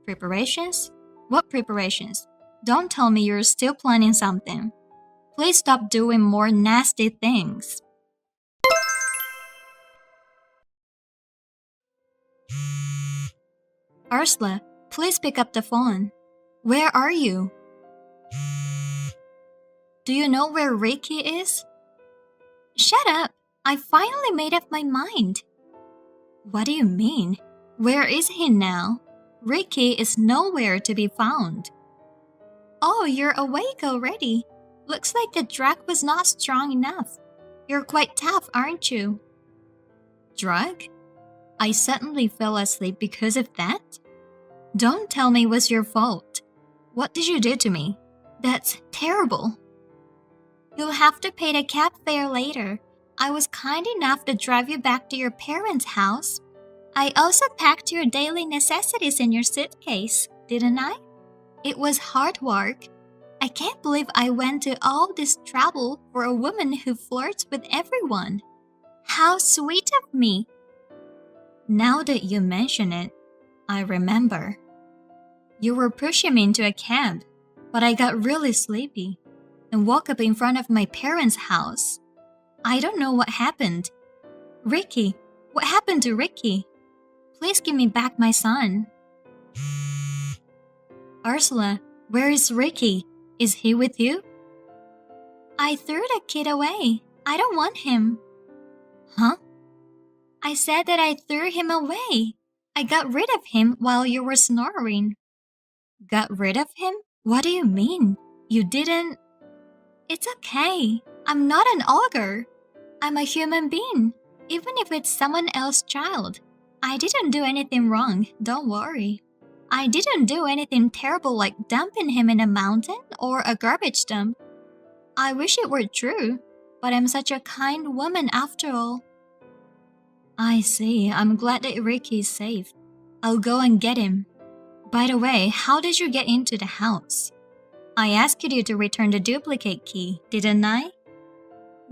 Preparations? What preparations? Don't tell me you're still planning something. Please stop doing more nasty things. Ursula, please pick up the phone. Where are you? Do you know where Ricky is? Shut up! I finally made up my mind. What do you mean? Where is he now? Ricky is nowhere to be found. Oh, you're awake already. Looks like the drug was not strong enough. You're quite tough, aren't you? Drug? I suddenly fell asleep because of that? Don't tell me it was your fault. What did you do to me? That's terrible. You'll have to pay the cab fare later. I was kind enough to drive you back to your parents' house. I also packed your daily necessities in your suitcase, didn't I? It was hard work. I can't believe I went to all this trouble for a woman who flirts with everyone. How sweet of me. Now that you mention it, I remember. You were pushing me into a cab, but I got really sleepy and woke up in front of my parents' house. I don't know what happened. Ricky, what happened to Ricky? Please give me back my son. Ursula, where is Ricky? Is he with you? I threw the kid away. I don't want him. Huh? I said that I threw him away. I got rid of him while you were snoring. Got rid of him? What do you mean? You didn't... It's okay. I'm not an ogre. I'm a human being, even if it's someone else's child. I didn't do anything wrong, don't worry. I didn't do anything terrible like dumping him in a mountain or a garbage dump. I wish it were true, but I'm such a kind woman after all. I see. I'm glad that Ricky's safe. I'll go and get him. By the way, how did you get into the house? I asked you to return the duplicate key, didn't I?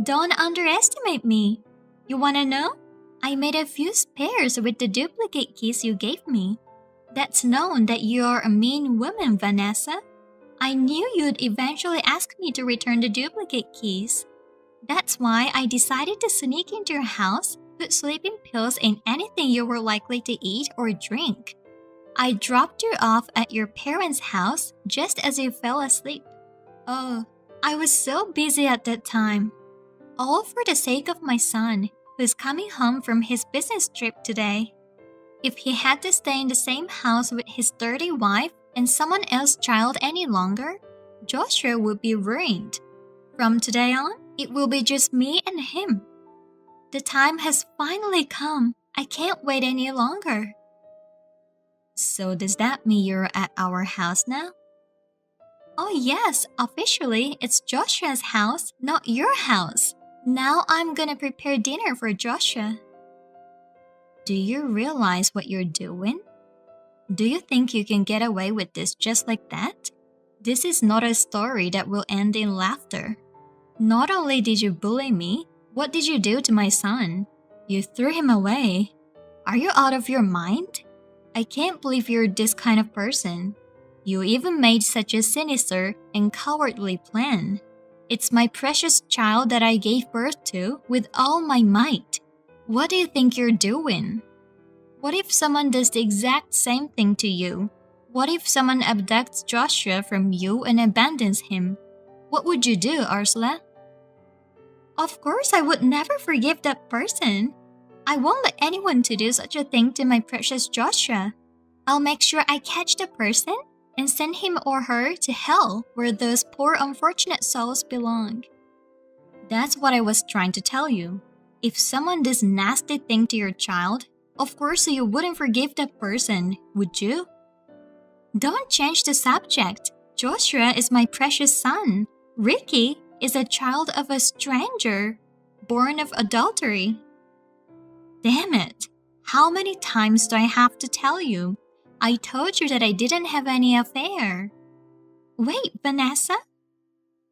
Don't underestimate me. You wanna know? I made a few spares with the duplicate keys you gave me. That's known that you're a mean woman, Vanessa. I knew you'd eventually ask me to return the duplicate keys. That's why I decided to sneak into your house, put sleeping pills in anything you were likely to eat or drink. I dropped you off at your parents' house just as you fell asleep. Oh, I was so busy at that time. All for the sake of my son. who's coming home from his business trip today. If he had to stay in the same house with his dirty wife and someone else's child any longer, Joshua would be ruined. From today on, it will be just me and him. The time has finally come. I can't wait any longer. So does that mean you're at our house now? Oh yes, officially it's Joshua's house, not your house. Now I'm gonna prepare dinner for Joshua. Do you realize what you're doing? Do you think you can get away with this just like that? This is not a story that will end in laughter. Not only did you bully me, what did you do to my son? You threw him away. Are you out of your mind? I can't believe you're this kind of person. You even made such a sinister and cowardly plan. It's my precious child that I gave birth to with all my might. What do you think you're doing? What if someone does the exact same thing to you? What if someone abducts Joshua from you and abandons him? What would you do, Ursula? Of course, I would never forgive that person. I won't let anyone to do such a thing to my precious Joshua. I'll make sure I catch the person and send him or her to hell where those poor unfortunate souls belong. That's what I was trying to tell you. If someone does nasty thing to your child, of course you wouldn't forgive that person, would you? Don't change the subject. Joshua is my precious son. Ricky is a child of a stranger, born of adultery. Damn it! How many times do I have to tell you? I told you that I didn't have any affair. Wait, Vanessa?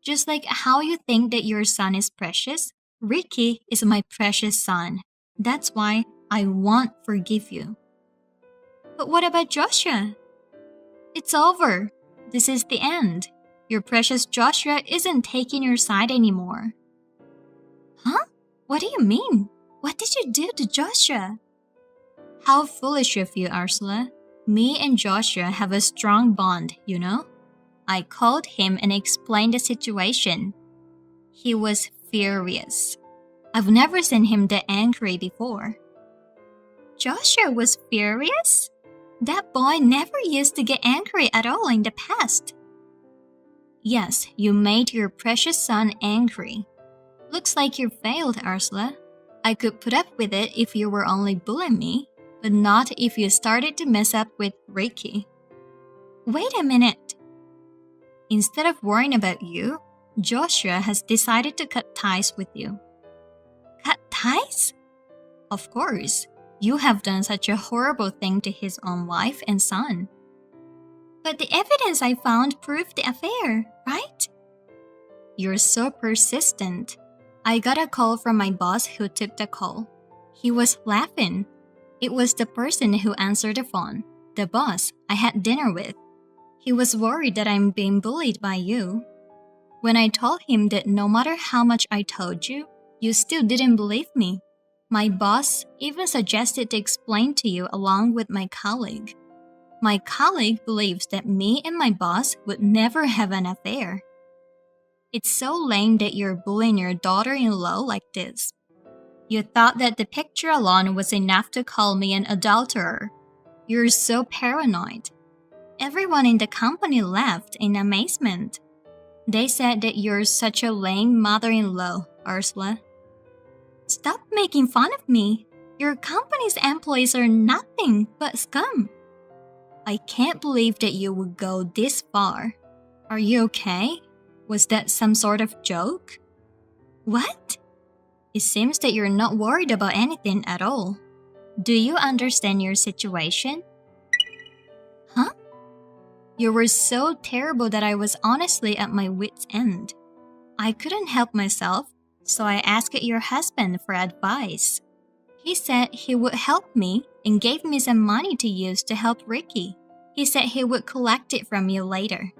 Just like how you think that your son is precious, Ricky is my precious son. That's why I won't forgive you. But what about Joshua? It's over. This is the end. Your precious Joshua isn't taking your side anymore. Huh? What do you mean? What did you do to Joshua? How foolish of you, Ursula. Me and Joshua have a strong bond, you know? I called him and explained the situation. He was furious. I've never seen him that angry before. Joshua was furious? That boy never used to get angry at all in the past. Yes, you made your precious son angry. Looks like you failed, Ursula. I could put up with it if you were only bullying me, but not if you started to mess up with Ricky. Wait a minute. Instead of worrying about you, Joshua has decided to cut ties with you. Cut ties? Of course. You have done such a horrible thing to his own wife and son. But the evidence I found proved the affair, right? You're so persistent. I got a call from my boss who took the call. He was laughing. It was the person who answered the phone, the boss I had dinner with. He was worried that I'm being bullied by you. When I told him that no matter how much I told you, you still didn't believe me. My boss even suggested to explain to you along with my colleague. My colleague believes that me and my boss would never have an affair. It's so lame that you're bullying your daughter-in-law like this. You thought that the picture alone was enough to call me an adulterer. You're so paranoid. Everyone in the company laughed in amazement. They said that you're such a lame mother-in-law, Ursula. Stop making fun of me. Your company's employees are nothing but scum. I can't believe that you would go this far. Are you okay? Was that some sort of joke? What? It seems that you're not worried about anything at all. Do you understand your situation? Huh? You were so terrible that I was honestly at my wit's end. I couldn't help myself, so I asked your husband for advice. He said he would help me and gave me some money to use to help Ricky. He said he would collect it from you later.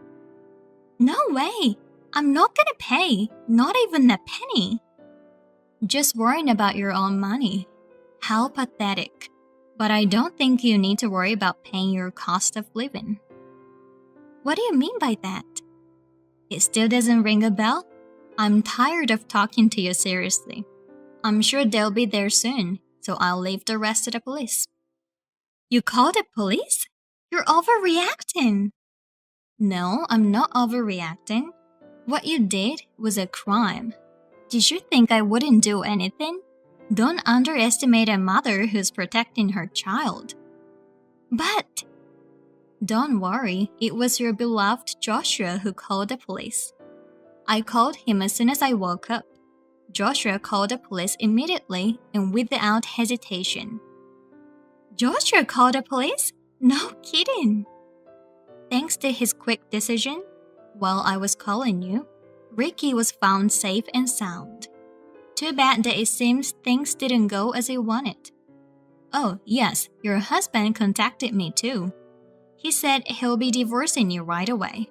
No way! I'm not gonna pay, not even a penny. Just worrying about your own money. How pathetic. But I don't think you need to worry about paying your cost of living. What do you mean by that? It still doesn't ring a bell? I'm tired of talking to you seriously. I'm sure they'll be there soon, so I'll leave the rest to the police. You called the police? You're overreacting. No, I'm not overreacting. What you did was a crime. Did you think I wouldn't do anything? Don't underestimate a mother who's protecting her child. But don't worry, it was your beloved Joshua who called the police. I called him as soon as I woke up. Joshua called the police immediately and without hesitation. Joshua called the police? No kidding. Thanks to his quick decision, while I was calling you, Ricky was found safe and sound. Too bad that it seems things didn't go as you wanted. Oh, yes, your husband contacted me too. He said he'll be divorcing you right away.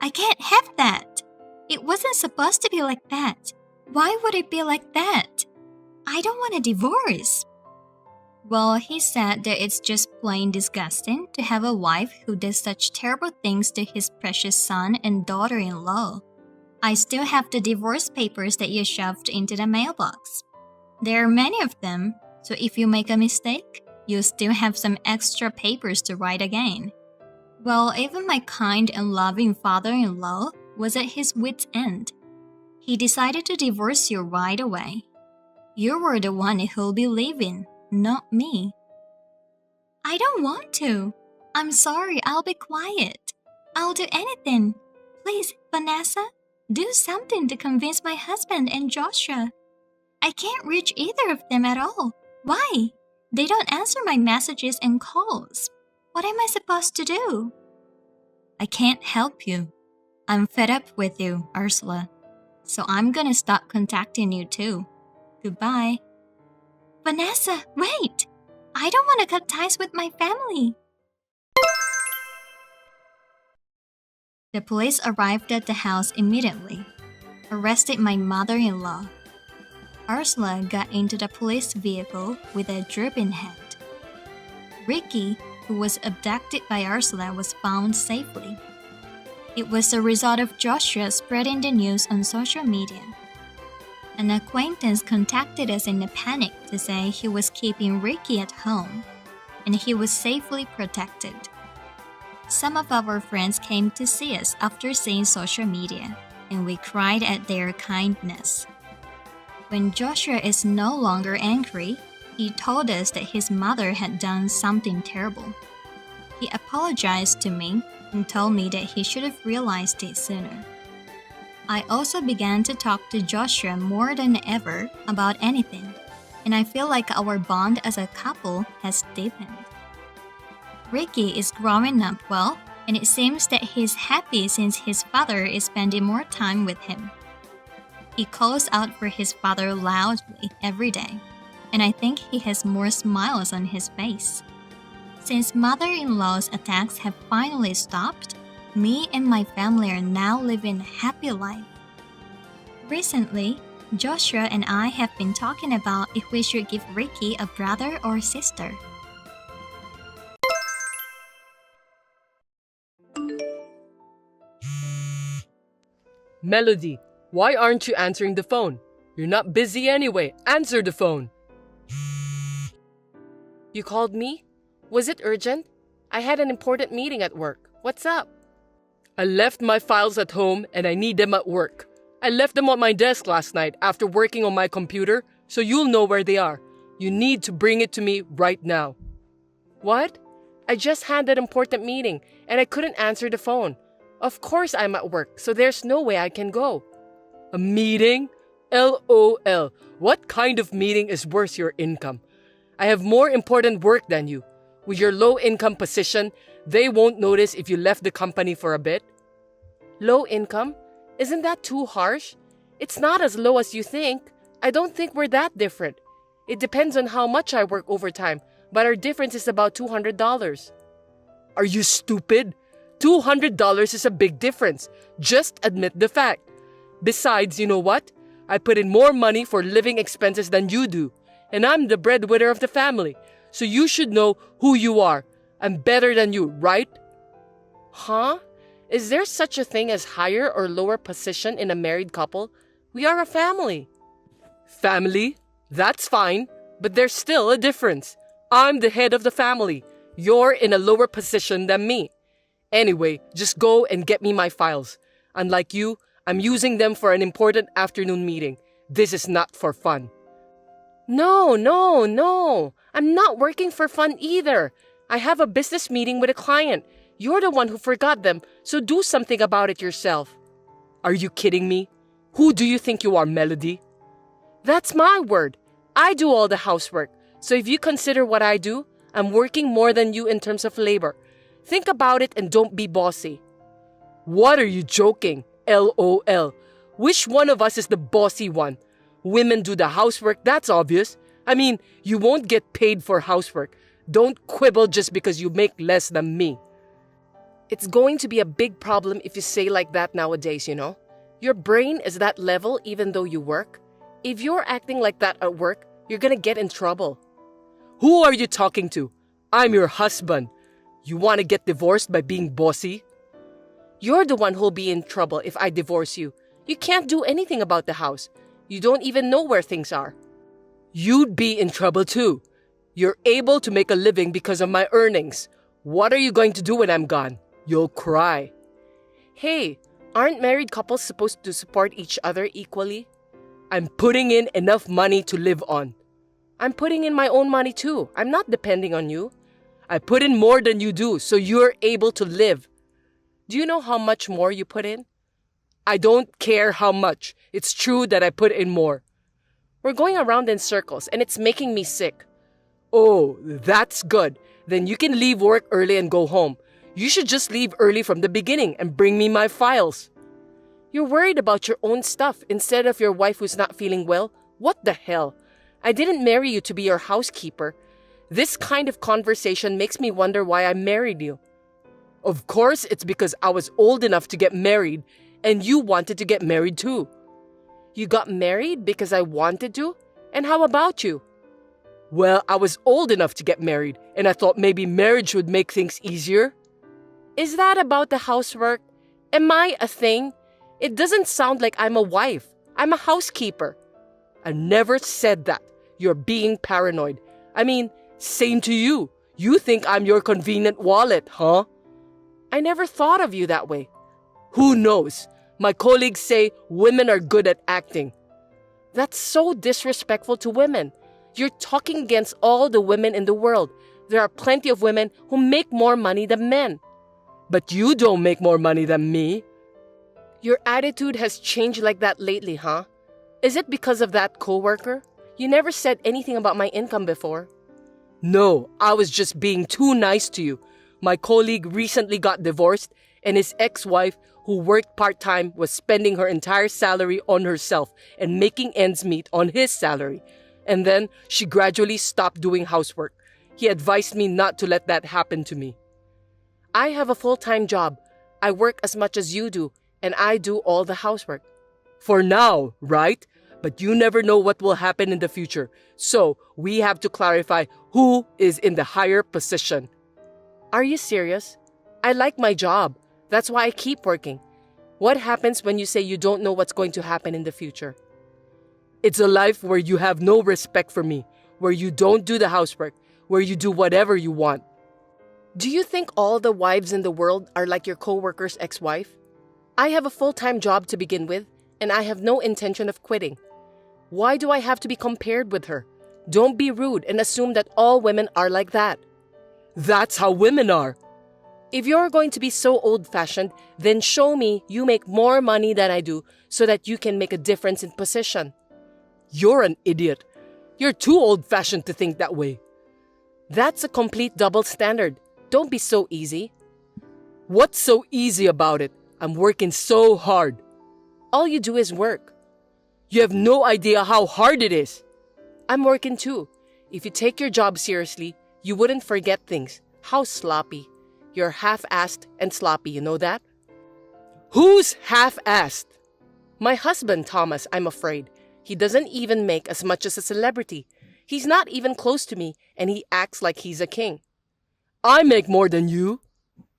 I can't have that. It wasn't supposed to be like that. Why would it be like that? I don't want a divorce. Well, he said that it's just plain disgusting to have a wife who does such terrible things to his precious son and daughter-in-law. I still have the divorce papers that you shoved into the mailbox. There are many of them, so if you make a mistake, you'll still have some extra papers to write again. Well, even my kind and loving father-in-law was at his wit's end. He decided to divorce you right away. You were the one who'll be leaving, not me. I don't want to. I'm sorry, I'll be quiet. I'll do anything. Please, Vanessa, do something to convince my husband and Joshua. I can't reach either of them at all. Why? They don't answer my messages and calls. What am I supposed to do? I can't help you. I'm fed up with you, Ursula. So I'm gonna stop contacting you too. Goodbye. Vanessa, wait! I don't want to cut ties with my family. The police arrived at the house immediately, arrested my mother-in-law. Ursula got into the police vehicle with a drooping head. Ricky, who was abducted by Ursula, was found safely. It was the result of Joshua spreading the news on social media. An acquaintance contacted us in a panic to say he was keeping Ricky at home, and he was safely protected. Some of our friends came to see us after seeing social media, and we cried at their kindness. When Joshua is no longer angry, he told us that his mother had done something terrible. He apologized to me and told me that he should have realized it sooner. I also began to talk to Joshua more than ever about anything, and I feel like our bond as a couple has deepened. Ricky is growing up well, and it seems that he's happy since his father is spending more time with him. He calls out for his father loudly every day, and I think he has more smiles on his face. Since mother-in-law's attacks have finally stopped, me and my family are now living a happy life. Recently, Joshua and I have been talking about if we should give Ricky a brother or sister. Melody, why aren't you answering the phone? You're not busy anyway. Answer the phone. You called me? Was it urgent? I had an important meeting at work. What's up? I left my files at home and I need them at work. I left them on my desk last night after working on my computer, so you'll know where they are. You need to bring it to me right now. What? I just had that important meeting and I couldn't answer the phone. Of course I'm at work, so there's no way I can go. A meeting? LOL. What kind of meeting is worth your income? I have more important work than you. With your low income position, they won't notice if you left the company for a bit. Low income? Isn't that too harsh? It's not as low as you think. I don't think we're that different. It depends on how much I work overtime, but our difference is about $200. Are you stupid? $200 is a big difference. Just admit the fact. Besides, you know what? I put in more money for living expenses than you do. And I'm the breadwinner of the family. So you should know who you are. I'm better than you, right? Huh? Is there such a thing as higher or lower position in a married couple? We are a family. Family? That's fine, but there's still a difference. I'm the head of the family. You're in a lower position than me. Anyway, just go and get me my files. Unlike you, I'm using them for an important afternoon meeting. This is not for fun. No. I'm not working for fun either. I have a business meeting with a client. You're the one who forgot them, so do something about it yourself. Are you kidding me? Who do you think you are, Melody? That's my word. I do all the housework. So if you consider what I do, I'm working more than you in terms of labor. Think about it and don't be bossy. What are you joking? LOL. Which one of us is the bossy one? Women do the housework, that's obvious. I mean, you won't get paid for housework. Don't quibble just because you make less than me. It's going to be a big problem if you say like that nowadays, you know? Your brain is that level even though you work. If you're acting like that at work, you're gonna get in trouble. Who are you talking to? I'm your husband. You want to get divorced by being bossy? You're the one who'll be in trouble if I divorce you. You can't do anything about the house. You don't even know where things are. You'd be in trouble too. You're able to make a living because of my earnings. What are you going to do when I'm gone? You'll cry. Hey, aren't married couples supposed to support each other equally? I'm putting in enough money to live on. I'm putting in my own money too. I'm not depending on you. I put in more than you do, so you're able to live. Do you know how much more you put in? I don't care how much. It's true that I put in more. We're going around in circles and it's making me sick. Oh, that's good. Then you can leave work early and go home. You should just leave early from the beginning and bring me my files. You're worried about your own stuff instead of your wife who's not feeling well. What the hell? I didn't marry you to be your housekeeper. This kind of conversation makes me wonder why I married you. Of course, it's because I was old enough to get married and you wanted to get married too. You got married because I wanted to? And how about you? Well, I was old enough to get married and I thought maybe marriage would make things easier. Is that about the housework? Am I a thing? It doesn't sound like I'm a wife. I'm a housekeeper. I never said that. You're being paranoid. I mean, same to you. You think I'm your convenient wallet, huh? I never thought of you that way. Who knows? My colleagues say women are good at acting. That's so disrespectful to women. You're talking against all the women in the world. There are plenty of women who make more money than men. But you don't make more money than me. Your attitude has changed like that lately, huh? Is it because of that coworker? You never said anything about my income before. No, I was just being too nice to you. My colleague recently got divorced and his ex-wife, who worked part-time, was spending her entire salary on herself and making ends meet on his salary. And then she gradually stopped doing housework. He advised me not to let that happen to me. I have a full-time job. I work as much as you do, and I do all the housework. For now, right? But you never know what will happen in the future. So we have to clarify who is in the higher position. Are you serious? I like my job. That's why I keep working. What happens when you say you don't know what's going to happen in the future? It's a life where you have no respect for me, where you don't do the housework, where you do whatever you want. Do you think all the wives in the world are like your coworker's ex-wife? I have a full-time job to begin with, and I have no intention of quitting. Why do I have to be compared with her? Don't be rude and assume that all women are like that. That's how women are. If you're going to be so old-fashioned, then show me you make more money than I do so that you can make a difference in position. You're an idiot. You're too old-fashioned to think that way. That's a complete double standard. Don't be so easy. What's so easy about it? I'm working so hard. All you do is work. You have no idea how hard it is. I'm working too. If you take your job seriously, you wouldn't forget things. How sloppy. You're half-assed and sloppy, you know that? Who's half-assed? My husband, Thomas, I'm afraid. He doesn't even make as much as a celebrity. He's not even close to me, and he acts like he's a king. I make more than you.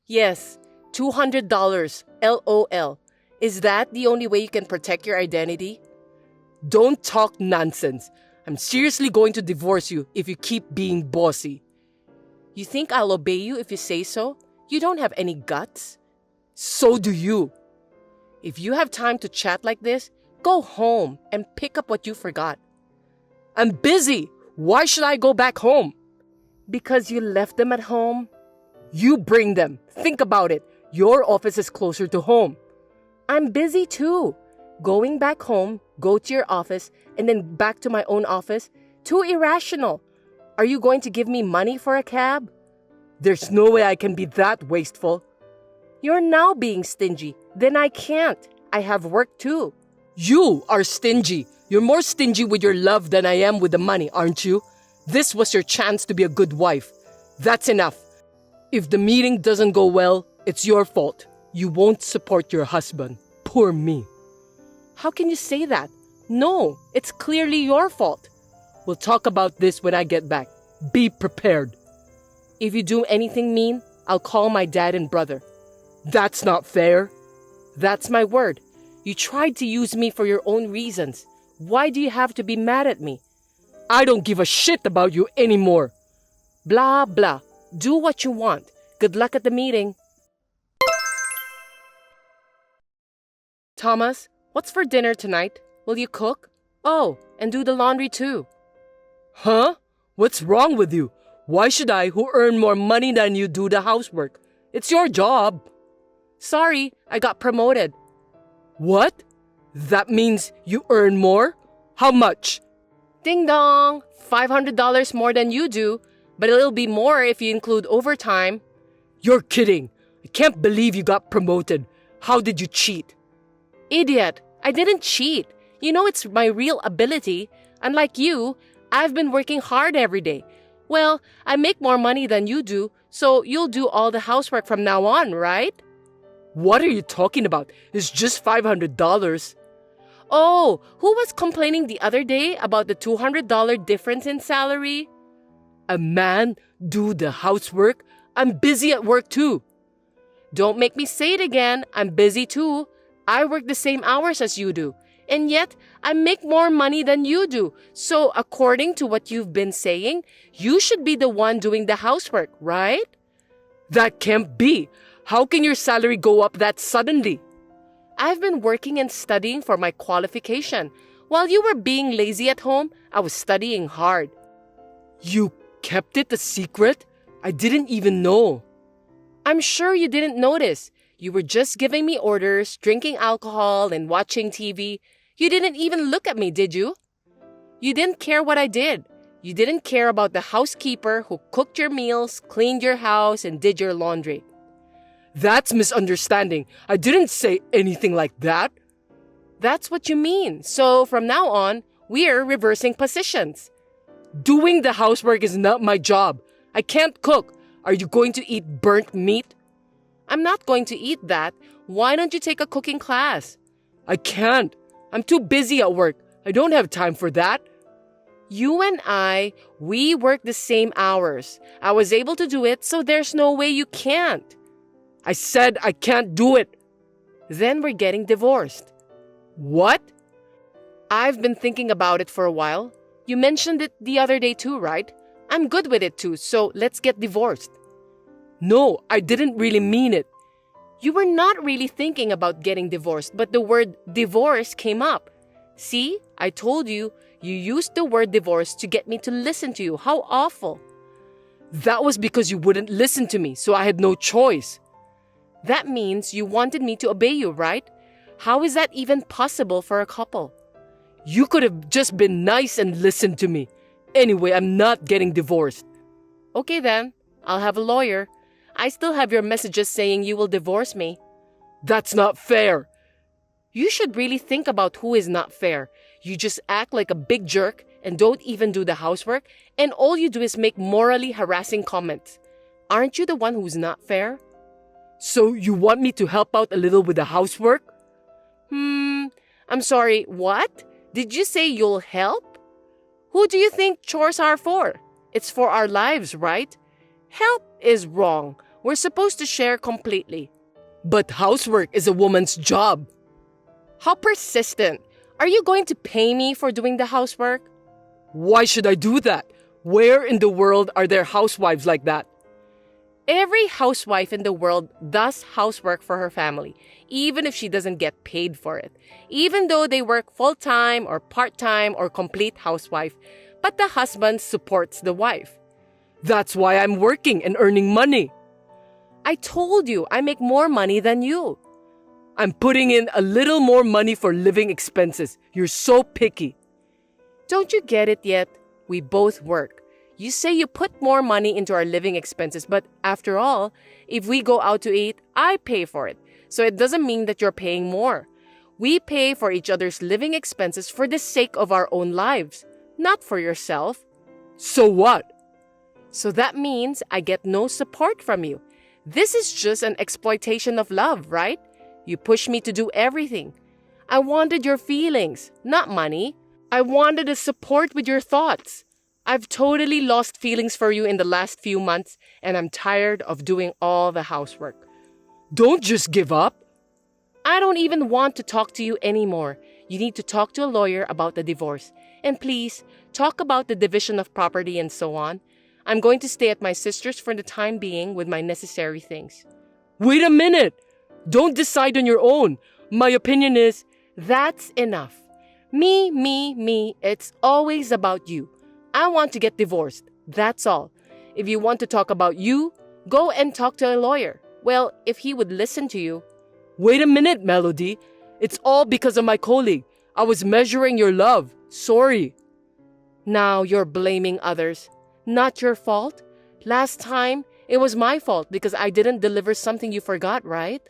Yes, $200, LOL. Is that the only way you can protect your identity? Don't talk nonsense. I'm seriously going to divorce you if you keep being bossy. You think I'll obey you if you say so? You don't have any guts. So do you. If you have time to chat like this, go home and pick up what you forgot. I'm busy. Why should I go back home? Because you left them at home? You bring them. Think about it. Your office is closer to home. I'm busy too. Going back home, go to your office, and then back to my own office? Too irrational. Are you going to give me money for a cab? There's no way I can be that wasteful. You're now being stingy. Then I can't. I have work too. You are stingy. You're more stingy with your love than I am with the money, aren't you? This was your chance to be a good wife. That's enough. If the meeting doesn't go well, it's your fault. You won't support your husband. Poor me. How can you say that? No, it's clearly your fault. We'll talk about this when I get back. Be prepared. If you do anything mean, I'll call my dad and brother. That's not fair. That's my word. You tried to use me for your own reasons. Why do you have to be mad at me? I don't give a shit about you anymore. Blah, blah. Do what you want. Good luck at the meeting. Thomas, what's for dinner tonight? Will you cook? Oh, and do the laundry too. Huh? What's wrong with you? Why should I, who earn more money than you, do the housework? It's your job. Sorry, I got promoted. What? That means you earn more? How much? Ding dong! $500 more than you do, but it'll be more if you include overtime. You're kidding. I can't believe you got promoted. How did you cheat? Idiot! I didn't cheat. You know it's my real ability. Unlike you, I've been working hard every day. Well, I make more money than you do, so you'll do all the housework from now on, right? What are you talking about? It's just $500. Oh, who was complaining the other day about the $200 difference in salary? A man do the housework? I'm busy at work too. Don't make me say it again. I'm busy too. I work the same hours as you do. And yet, I make more money than you do. So, according to what you've been saying, you should be the one doing the housework, right? That can't be. How can your salary go up that suddenly? I've been working and studying for my qualification. While you were being lazy at home, I was studying hard. You kept it a secret? I didn't even know. I'm sure you didn't notice. You were just giving me orders, drinking alcohol, and watching TV. You didn't even look at me, did you? You didn't care what I did. You didn't care about the housekeeper who cooked your meals, cleaned your house, and did your laundry. That's misunderstanding. I didn't say anything like that. That's what you mean. So from now on, we're reversing positions. Doing the housework is not my job. I can't cook. Are you going to eat burnt meat? I'm not going to eat that. Why don't you take a cooking class? I can't. I'm too busy at work. I don't have time for that. You and I, we work the same hours. I was able to do it, so there's no way you can't. I said I can't do it. Then we're getting divorced. What? I've been thinking about it for a while. You mentioned it the other day too, right? I'm good with it too, so let's get divorced. No, I didn't really mean it. You were not really thinking about getting divorced, but the word divorce came up. See, I told you, you used the word divorce to get me to listen to you. How awful. That was because you wouldn't listen to me, so I had no choice. That means you wanted me to obey you, right? How is that even possible for a couple? You could have just been nice and listened to me. Anyway, I'm not getting divorced. Okay then, I'll have a lawyer. I still have your messages saying you will divorce me. That's not fair. You should really think about who is not fair. You just act like a big jerk and don't even do the housework, and all you do is make morally harassing comments. Aren't you the one who's not fair? So you want me to help out a little with the housework? I'm sorry, what? Did you say you'll help? Who do you think chores are for? It's for our lives, right? Help is wrong. We're supposed to share completely. But housework is a woman's job. How persistent. Are you going to pay me for doing the housework? Why should I do that? Where in the world are there housewives like that? Every housewife in the world does housework for her family, even if she doesn't get paid for it, even though they work full-time or part-time or complete housewife, but the husband supports the wife. That's why I'm working and earning money. I told you I make more money than you. I'm putting in a little more money for living expenses. You're so picky. Don't you get it yet? We both work. You say you put more money into our living expenses, but after all, if we go out to eat, I pay for it. So it doesn't mean that you're paying more. We pay for each other's living expenses for the sake of our own lives, not for yourself. So what? So that means I get no support from you. This is just an exploitation of love, right? You push me to do everything. I wanted your feelings, not money. I wanted to support with your thoughts. I've totally lost feelings for you in the last few months, and I'm tired of doing all the housework. Don't just give up. I don't even want to talk to you anymore. You need to talk to a lawyer about the divorce. And please, talk about the division of property and so on. I'm going to stay at my sister's for the time being with my necessary things. Wait a minute. Don't decide on your own. My opinion is, that's enough. Me. It's always about you. I want to get divorced. That's all. If you want to talk about you, go and talk to a lawyer. Well, if he would listen to you. Wait a minute, Melody. It's all because of my colleague. I was measuring your love. Sorry. Now you're blaming others. Not your fault. Last time, it was my fault because I didn't deliver something you forgot, right?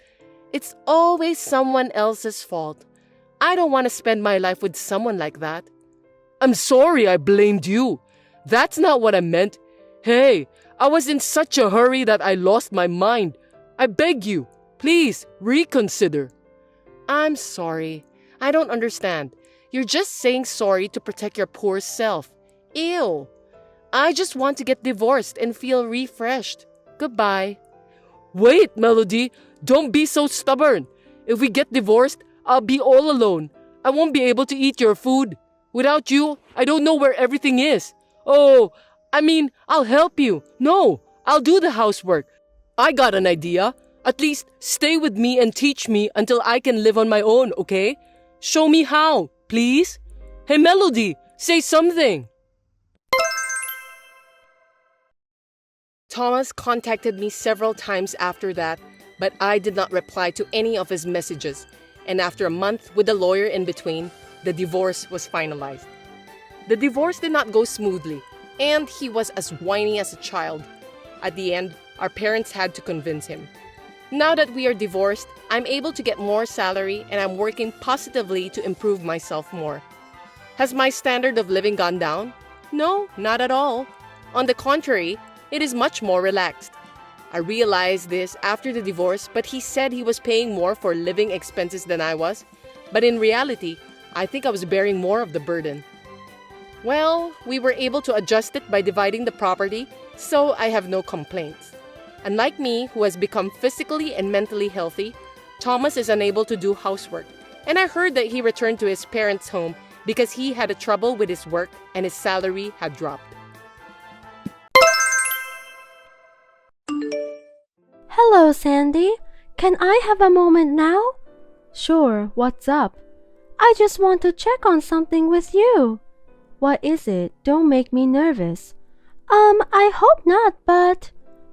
It's always someone else's fault. I don't want to spend my life with someone like that. I'm sorry I blamed you. That's not what I meant. Hey, I was in such a hurry that I lost my mind. I beg you, please reconsider. I'm sorry. I don't understand. You're just saying sorry to protect your poor self. Ew. I just want to get divorced and feel refreshed. Goodbye. Wait, Melody. Don't be so stubborn. If we get divorced, I'll be all alone. I won't be able to eat your food. Without you, I don't know where everything is. Oh, I'll help you. No, I'll do the housework. I got an idea. At least stay with me and teach me until I can live on my own, okay? Show me how, please. Hey, Melody, say something. Thomas contacted me several times after that, but I did not reply to any of his messages. And after a month with a lawyer in between, the divorce was finalized. The divorce did not go smoothly, and he was as whiny as a child. At the end, our parents had to convince him. Now that we are divorced, I'm able to get more salary and I'm working positively to improve myself more. Has my standard of living gone down? No, not at all. On the contrary, it is much more relaxed. I realized this after the divorce, but he said he was paying more for living expenses than I was. But in reality, I think I was bearing more of the burden. Well, we were able to adjust it by dividing the property, so I have no complaints. Unlike me, who has become physically and mentally healthy, Thomas is unable to do housework. And I heard that he returned to his parents' home because he had a trouble with his work and his salary had dropped. Hello, Sandy. Can I have a moment now? Sure, what's up? I just want to check on something with you. What is it? Don't make me nervous. I hope not, but...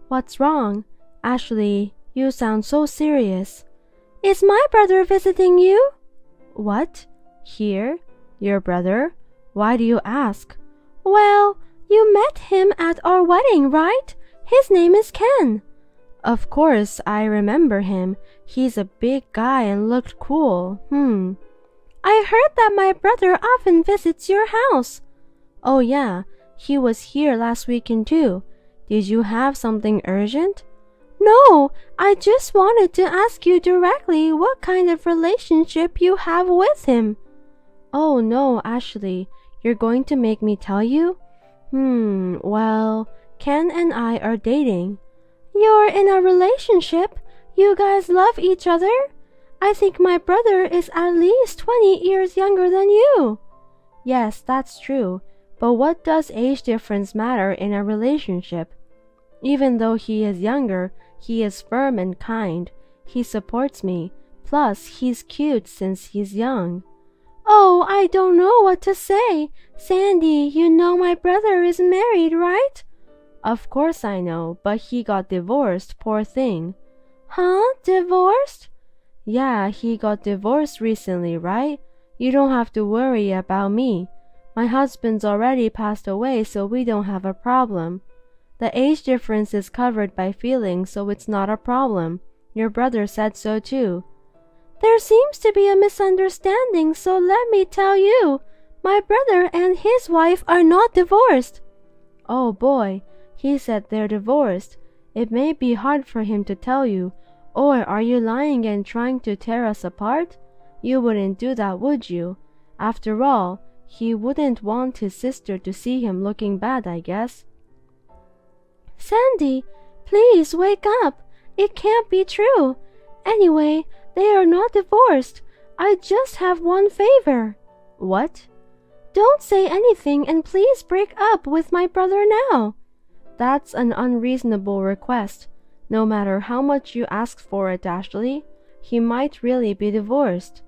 What's wrong? Ashley, you sound so serious. Is my brother visiting you? What? Here? Your brother? Why do you ask? Well, you met him at our wedding, right? His name is Ken. Of course, I remember him. He's a big guy and looked cool. I heard that my brother often visits your house. Oh yeah, he was here last weekend too. Did you have something urgent? No, I just wanted to ask you directly what kind of relationship you have with him. Oh no, Ashley, you're going to make me tell you? Well, Ken and I are dating. You're in a relationship? You guys love each other? I think my brother is at least 20 years younger than you. Yes, that's true, but what does age difference matter in a relationship? Even though he is younger, he is firm and kind. He supports me. Plus, he's cute since he's young. Oh, I don't know what to say. Sandy, you know my brother is married, right? Of course I know, but he got divorced, poor thing. Huh? Divorced? Yeah, he got divorced recently, right? You don't have to worry about me. My husband's already passed away, so we don't have a problem. The age difference is covered by feelings, so it's not a problem. Your brother said so too. There seems to be a misunderstanding, so let me tell you. My brother and his wife are not divorced. Oh boy, he said they're divorced. It may be hard for him to tell you. Or are you lying and trying to tear us apart? You wouldn't do that, would you? After all, he wouldn't want his sister to see him looking bad, I guess. Sandy, please wake up. It can't be true. Anyway, they are not divorced. I just have one favor. What? Don't say anything and please break up with my brother now. That's an unreasonable request. No matter how much you ask for it, Ashley, he might really be divorced.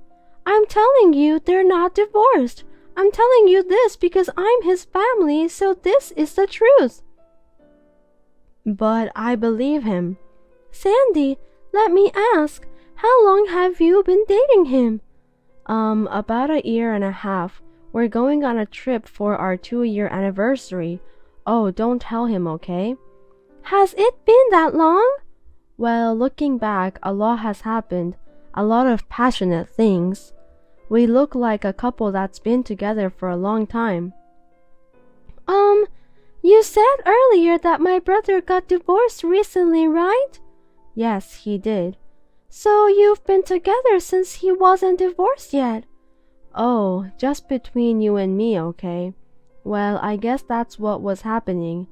I'm telling you they're not divorced. I'm telling you this because I'm his family, so this is the truth. But I believe him. Sandy, let me ask, how long have you been dating him? About a year and a half. We're going on a trip for our 2-year anniversary. Oh, don't tell him, okay? Has it been that long? Well, looking back, a lot has happened. A lot of passionate things. We look like a couple that's been together for a long time. You said earlier that my brother got divorced recently, right? Yes, he did. So you've been together since he wasn't divorced yet? Oh, just between you and me, okay? Well, I guess that's what was happening.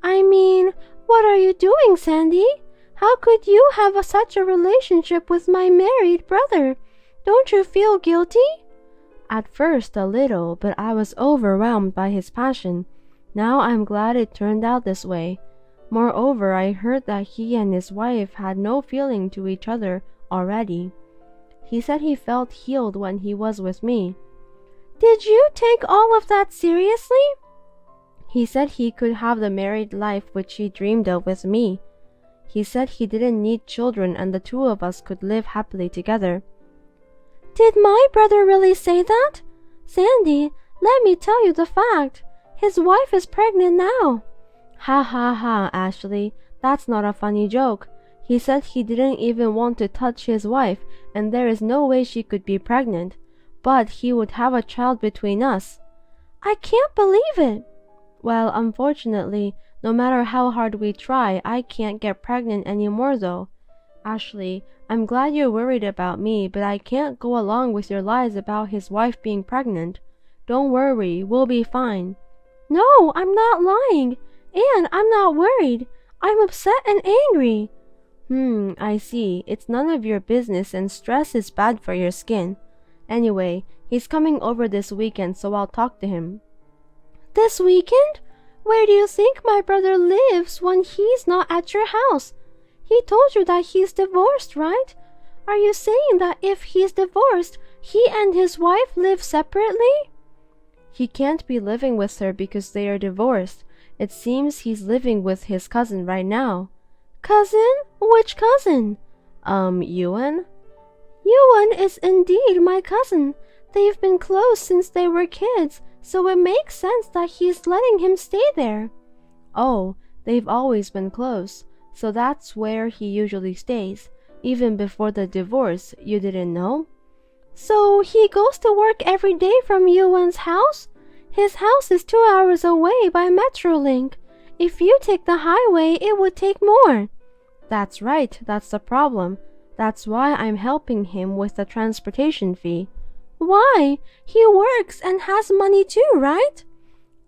I mean, what are you doing, Sandy? How could you have such a relationship with my married brother? Don't you feel guilty? At first a little, but I was overwhelmed by his passion. Now I'm glad it turned out this way. Moreover, I heard that he and his wife had no feeling to each other already. He said he felt healed when he was with me. Did you take all of that seriously? He said he could have the married life which he dreamed of with me. He said he didn't need children and the two of us could live happily together. Did my brother really say that? Sandy, let me tell you the fact. His wife is pregnant now. Ha ha ha, Ashley. That's not a funny joke. He said he didn't even want to touch his wife and there is no way she could be pregnant. But he would have a child between us. I can't believe it. Well, unfortunately, no matter how hard we try, I can't get pregnant anymore though. Ashley, I'm glad you're worried about me, but I can't go along with your lies about his wife being pregnant. Don't worry, we'll be fine. No, I'm not lying. And I'm not worried. I'm upset and angry. I see. It's none of your business and stress is bad for your skin. Anyway, he's coming over this weekend, so I'll talk to him. This weekend? Where do you think my brother lives when he's not at your house? He told you that he's divorced, right? Are you saying that if he's divorced, he and his wife live separately? He can't be living with her because they are divorced. It seems he's living with his cousin right now. Cousin? Which cousin? Yuan? Yuan is indeed my cousin. They've been close since they were kids, so it makes sense that he's letting him stay there. Oh, they've always been close, so that's where he usually stays. Even before the divorce, you didn't know? So he goes to work every day from Yuan's house? His house is 2 hours away by Metrolink. If you take the highway, it would take more. That's right, that's the problem. That's why I'm helping him with the transportation fee. Why? He works and has money too, right?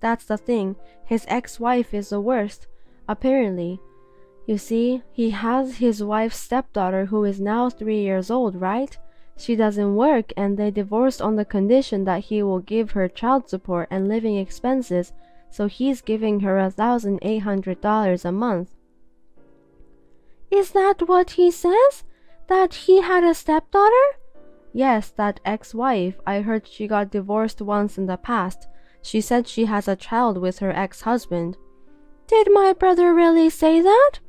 That's the thing. His ex-wife is the worst. Apparently. You see, he has his wife's stepdaughter who is now 3 years old, right? She doesn't work and they divorced on the condition that he will give her child support and living expenses, so he's giving her $1,800 a month. Is that what he says? That he had a stepdaughter? Yes, that ex-wife. I heard she got divorced once in the past. She said she has a child with her ex-husband. Did my brother really say that?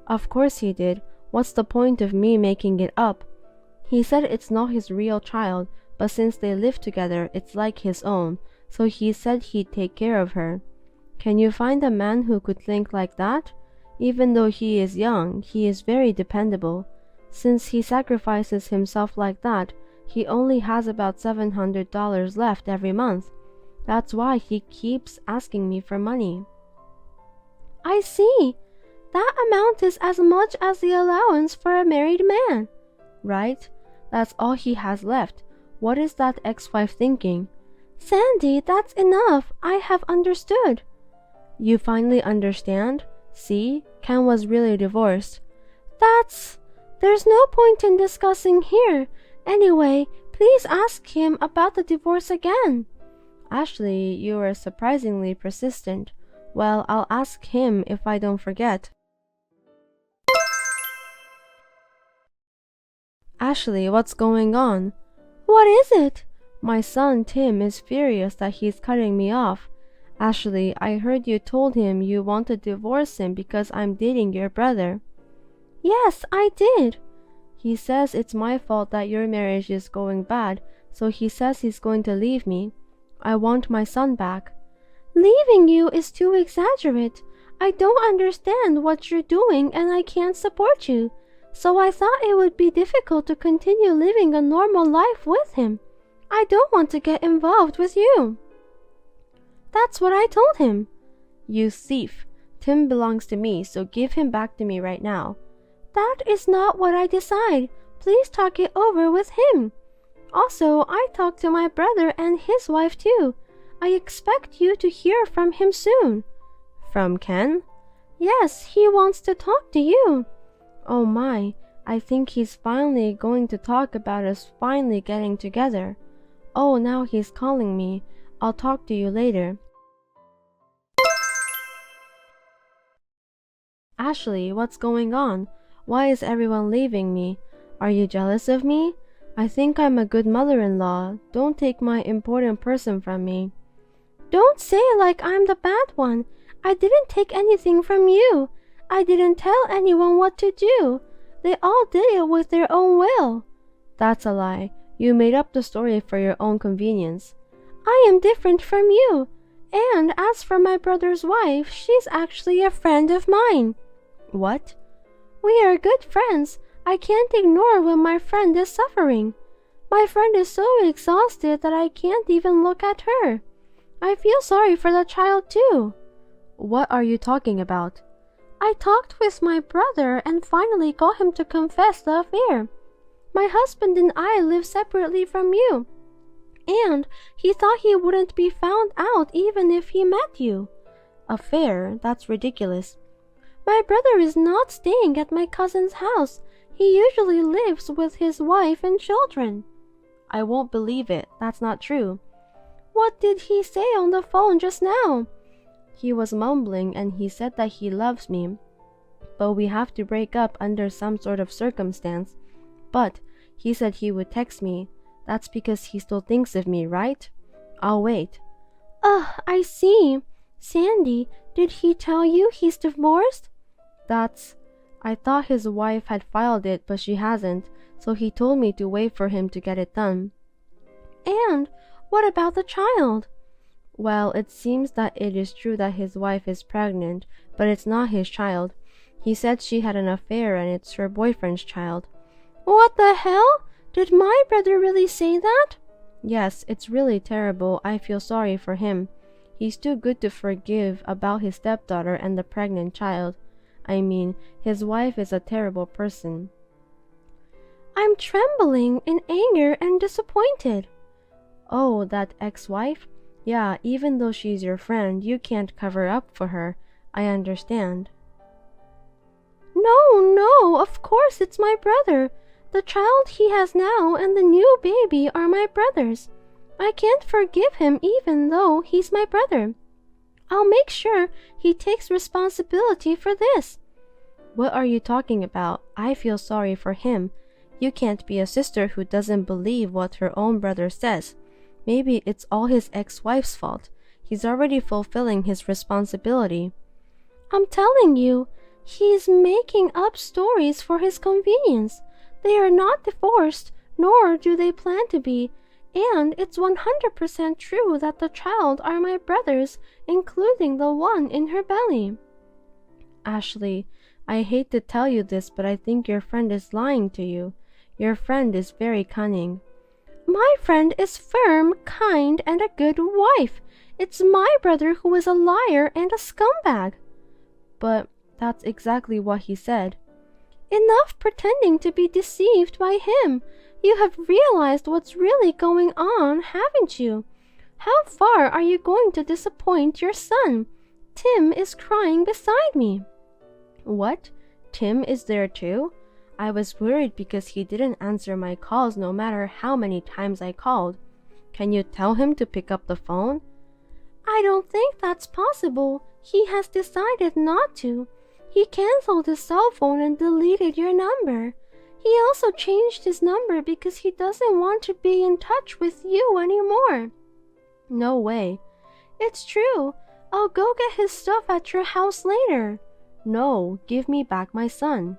Of course he did. What's the point of me making it up? He said it's not his real child, but since they live together, it's like his own, so he said he'd take care of her. Can you find a man who could think like that? Even though he is young, he is very dependable. Since he sacrifices himself like that, he only has about $700 left every month. That's why he keeps asking me for money. I see. That amount is as much as the allowance for a married man. Right? That's all he has left. What is that ex-wife thinking? Sandy, that's enough. I have understood. You finally understand? See, Ken was really divorced. There's no point in discussing here. Anyway, please ask him about the divorce again. Ashley, you are surprisingly persistent. Well, I'll ask him if I don't forget. Ashley, what's going on? What is it? My son Tim is furious that he's cutting me off. Ashley, I heard you told him you want to divorce him because I'm dating your brother. Yes, I did. He says it's my fault that your marriage is going bad, so he says he's going to leave me. I want my son back. Leaving you is too exaggerate. I don't understand what you're doing and I can't support you. So I thought it would be difficult to continue living a normal life with him. I don't want to get involved with you. That's what I told him. You thief. Tim belongs to me, so give him back to me right now. That is not what I decide. Please talk it over with him. Also, I talked to my brother and his wife too. I expect you to hear from him soon. From Ken? Yes, he wants to talk to you. Oh my, I think he's finally going to talk about us finally getting together. Oh, now he's calling me. I'll talk to you later. Ashley, what's going on? Why is everyone leaving me? Are you jealous of me? I think I'm a good mother-in-law. Don't take my important person from me. Don't say it like I'm the bad one. I didn't take anything from you. I didn't tell anyone what to do. They all did it with their own will. That's a lie. You made up the story for your own convenience. I am different from you. And as for my brother's wife, she's actually a friend of mine. What? We are good friends. I can't ignore when my friend is suffering. My friend is so exhausted that I can't even look at her. I feel sorry for the child too. What are you talking about? I talked with my brother and finally got him to confess the affair. My husband and I live separately from you. And he thought he wouldn't be found out even if he met you. Affair? That's ridiculous. My brother is not staying at my cousin's house. He usually lives with his wife and children. I won't believe it. That's not true. What did he say on the phone just now? He was mumbling and he said that he loves me, but we have to break up under some sort of circumstance. But he said he would text me. That's because he still thinks of me, right? I'll wait. I see. Sandy, did he tell you he's divorced? I thought his wife had filed it, but she hasn't, so he told me to wait for him to get it done. And what about the child? Well, it seems that it is true that his wife is pregnant, but it's not his child. He said she had an affair and it's her boyfriend's child. What the hell? Did my brother really say that? Yes, it's really terrible. I feel sorry for him. He's too good to forgive about his stepdaughter and the pregnant child. I mean, his wife is a terrible person. I'm trembling in anger and disappointed. Oh, that ex-wife? Yeah, even though she's your friend, you can't cover up for her. I understand. No, of course it's my brother. The child he has now and the new baby are my brother's. I can't forgive him even though he's my brother. I'll make sure he takes responsibility for this. What are you talking about? I feel sorry for him. You can't be a sister who doesn't believe what her own brother says. Maybe it's all his ex-wife's fault. He's already fulfilling his responsibility. I'm telling you, he's making up stories for his convenience. They are not divorced, nor do they plan to be. And it's 100% true that the child are my brothers, including the one in her belly. Ashley, I hate to tell you this, but I think your friend is lying to you. Your friend is very cunning. My friend is firm, kind, and a good wife. It's my brother who is a liar and a scumbag. But that's exactly what he said. Enough pretending to be deceived by him. You have realized what's really going on, haven't you? How far are you going to disappoint your son? Tim is crying beside me. What? Tim is there too? I was worried because he didn't answer my calls no matter how many times I called. Can you tell him to pick up the phone? I don't think that's possible. He has decided not to. He canceled his cell phone and deleted your number. He also changed his number because he doesn't want to be in touch with you anymore. No way. It's true. I'll go get his stuff at your house later. No, give me back my son.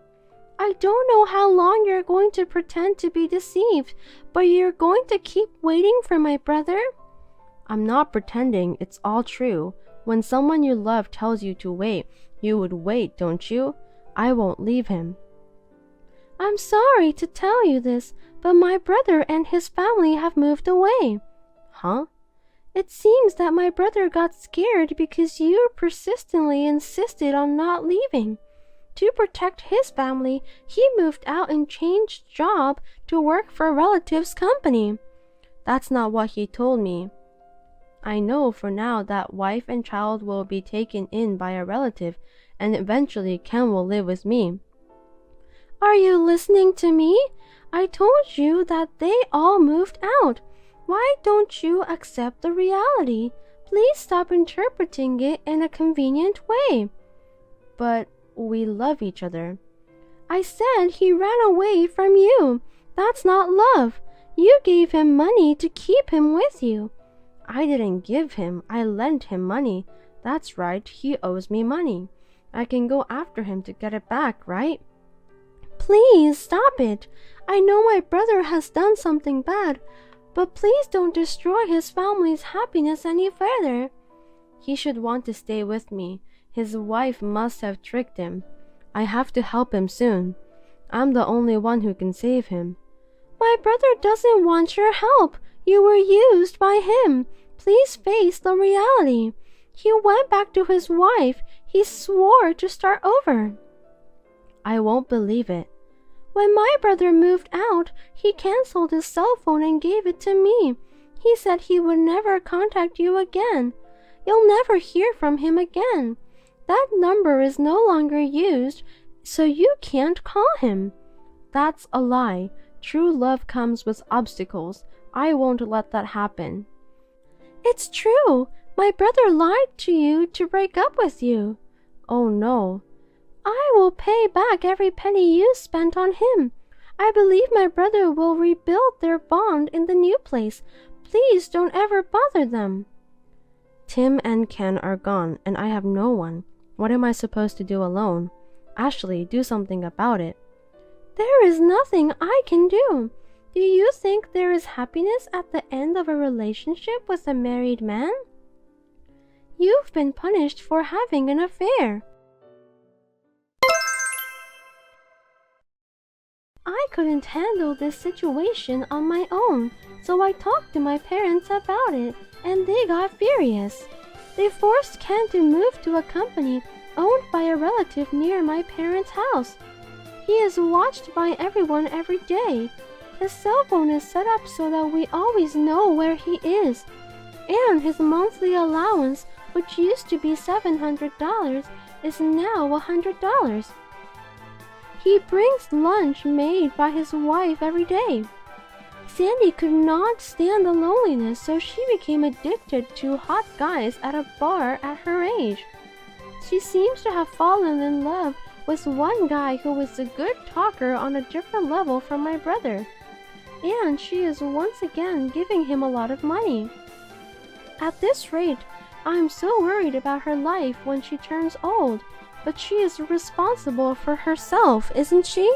I don't know how long you're going to pretend to be deceived, but you're going to keep waiting for my brother? I'm not pretending, it's all true. When someone you love tells you to wait, you would wait, don't you? I won't leave him. I'm sorry to tell you this, but my brother and his family have moved away. Huh? It seems that my brother got scared because you persistently insisted on not leaving. To protect his family, he moved out and changed job to work for a relative's company. That's not what he told me. I know for now that wife and child will be taken in by a relative, and eventually Ken will live with me. Are you listening to me? I told you that they all moved out. Why don't you accept the reality? Please stop interpreting it in a convenient way. But we love each other. I said he ran away from you. That's not love. You gave him money to keep him with you. I didn't give him. I lent him money. That's right, he owes me money. I can go after him to get it back, right? Please stop it. I know my brother has done something bad, but please don't destroy his family's happiness any further. He should want to stay with me. His wife must have tricked him. I have to help him soon. I'm the only one who can save him. My brother doesn't want your help. You were used by him. Please face the reality. He went back to his wife. He swore to start over. I won't believe it. When my brother moved out, he canceled his cell phone and gave it to me. He said he would never contact you again. You'll never hear from him again. That number is no longer used, so you can't call him. That's a lie. True love comes with obstacles. I won't let that happen. It's true. My brother lied to you to break up with you. Oh no. I will pay back every penny you spent on him. I believe my brother will rebuild their bond in the new place. Please don't ever bother them. Tim and Ken are gone, and I have no one. What am I supposed to do alone? Ashley, do something about it. There is nothing I can do. Do you think there is happiness at the end of a relationship with a married man? You've been punished for having an affair. I couldn't handle this situation on my own, so I talked to my parents about it, and they got furious. They forced Ken to move to a company owned by a relative near my parents' house. He is watched by everyone every day. His cell phone is set up so that we always know where he is. And his monthly allowance, which used to be $700, is now $100. He brings lunch made by his wife every day. Sandy could not stand the loneliness, so she became addicted to hot guys at a bar at her age. She seems to have fallen in love with one guy who was a good talker on a different level from my brother, and she is once again giving him a lot of money. At this rate, I am so worried about her life when she turns old, but she is responsible for herself, isn't she?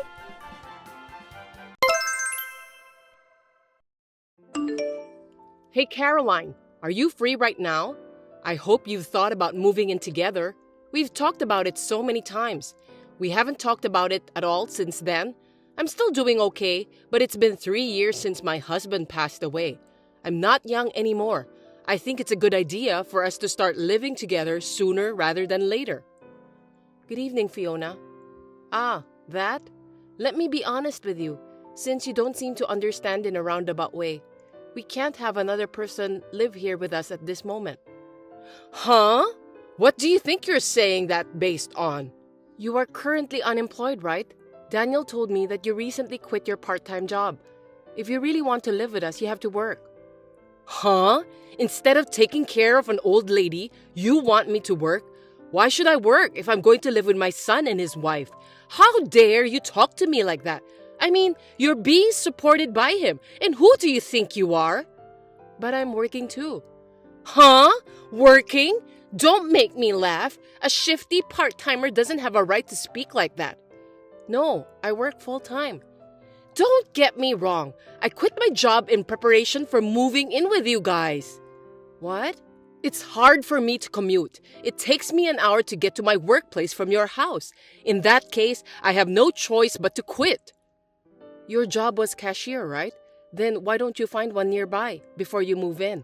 Hey Caroline, are you free right now? I hope you've thought about moving in together. We've talked about it so many times. We haven't talked about it at all since then. I'm still doing okay, but it's been 3 years since my husband passed away. I'm not young anymore. I think it's a good idea for us to start living together sooner rather than later. Good evening, Fiona. Ah, that? Let me be honest with you, since you don't seem to understand in a roundabout way. We can't have another person live here with us at this moment. Huh? What do you think you're saying that based on? You are currently unemployed, right? Daniel told me that you recently quit your part-time job. If you really want to live with us, you have to work. Huh? Instead of taking care of an old lady, you want me to work? Why should I work if I'm going to live with my son and his wife? How dare you talk to me like that? I mean, you're being supported by him, and who do you think you are? But I'm working too. Huh? Working? Don't make me laugh. A shifty part-timer doesn't have a right to speak like that. No, I work full-time. Don't get me wrong. I quit my job in preparation for moving in with you guys. What? It's hard for me to commute. It takes me an hour to get to my workplace from your house. In that case, I have no choice but to quit. Your job was cashier, right? Then why don't you find one nearby before you move in?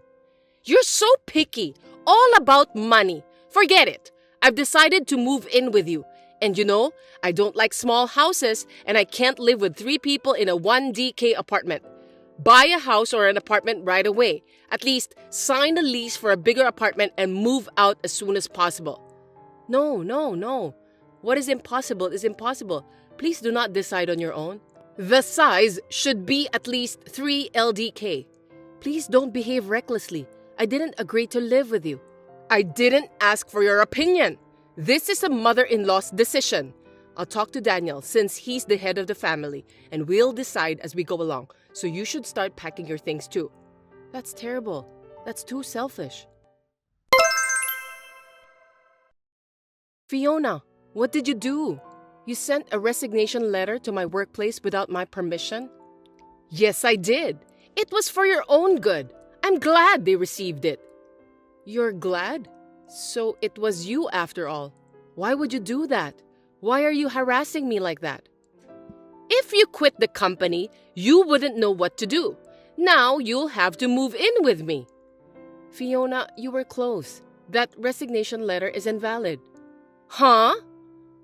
You're so picky. All about money. Forget it. I've decided to move in with you. And you know, I don't like small houses and I can't live with 3 people in a 1DK apartment. Buy a house or an apartment right away. At least sign a lease for a bigger apartment and move out as soon as possible. No. What is impossible is impossible. Please do not decide on your own. The size should be at least 3 LDK. Please don't behave recklessly. I didn't agree to live with you. I didn't ask for your opinion. This is a mother-in-law's decision. I'll talk to Daniel since he's the head of the family, and we'll decide as we go along. So you should start packing your things too. That's terrible. That's too selfish. Fiona, what did you do? You sent a resignation letter to my workplace without my permission? Yes, I did. It was for your own good. I'm glad they received it. You're glad? So it was you after all. Why would you do that? Why are you harassing me like that? If you quit the company, you wouldn't know what to do. Now you'll have to move in with me. Fiona, you were close. That resignation letter is invalid. Huh?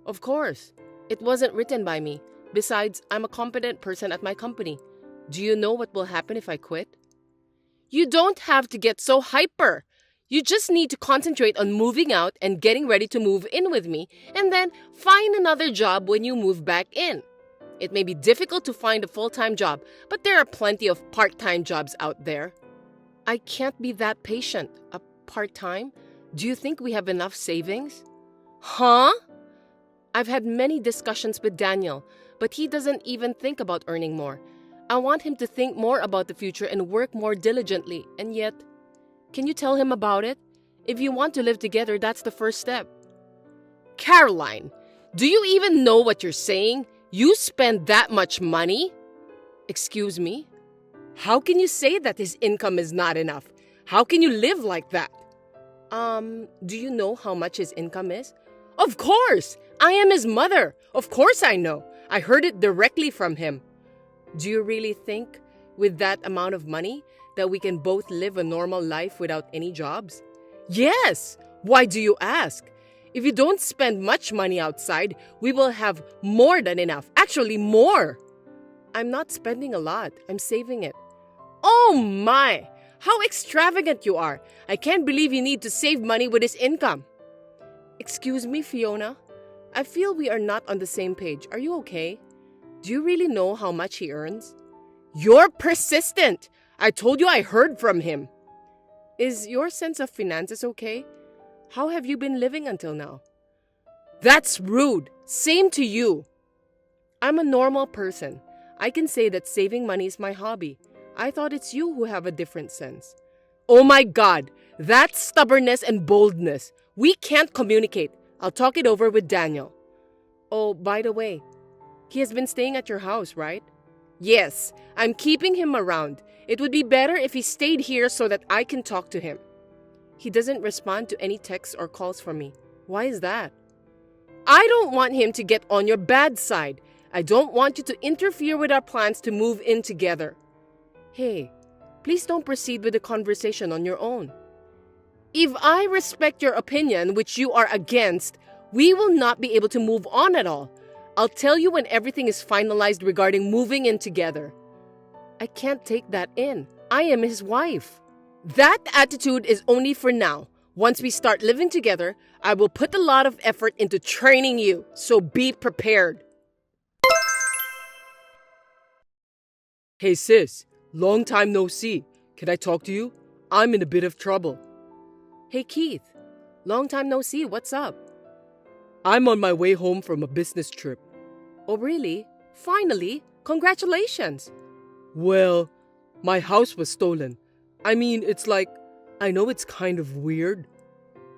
Of course. It wasn't written by me. Besides, I'm a competent person at my company. Do you know what will happen if I quit? You don't have to get so hyper. You just need to concentrate on moving out and getting ready to move in with me, and then find another job when you move back in. It may be difficult to find a full-time job, but there are plenty of part-time jobs out there. I can't be that patient. A part-time? Do you think we have enough savings? Huh? I've had many discussions with Daniel, but he doesn't even think about earning more. I want him to think more about the future and work more diligently, and yet... Can you tell him about it? If you want to live together, that's the first step. Caroline, do you even know what you're saying? You spend that much money? Excuse me? How can you say that his income is not enough? How can you live like that? Do you know how much his income is? Of course! I am his mother. Of course I know. I heard it directly from him. Do you really think, with that amount of money, that we can both live a normal life without any jobs? Yes! Why do you ask? If you don't spend much money outside, we will have more than enough. Actually, more. I'm not spending a lot. I'm saving it. Oh my! How extravagant you are. I can't believe you need to save money with his income. Excuse me, Fiona. I feel we are not on the same page. Are you okay? Do you really know how much he earns? You're persistent! I told you I heard from him. Is your sense of finances okay? How have you been living until now? That's rude. Same to you. I'm a normal person. I can say that saving money is my hobby. I thought it's you who have a different sense. Oh my God, that's stubbornness and boldness. We can't communicate. I'll talk it over with Daniel. Oh, by the way, he has been staying at your house, right? Yes, I'm keeping him around. It would be better if he stayed here so that I can talk to him. He doesn't respond to any texts or calls from me. Why is that? I don't want him to get on your bad side. I don't want you to interfere with our plans to move in together. Hey, please don't proceed with the conversation on your own. If I respect your opinion, which you are against, we will not be able to move on at all. I'll tell you when everything is finalized regarding moving in together. I can't take that in. I am his wife. That attitude is only for now. Once we start living together, I will put a lot of effort into training you, so be prepared. Hey sis, long time no see. Can I talk to you? I'm in a bit of trouble. Hey Keith, long time no see. What's up? I'm on my way home from a business trip. Oh really? Finally? Congratulations. Well, my house was stolen. I mean, it's like, I know it's kind of weird.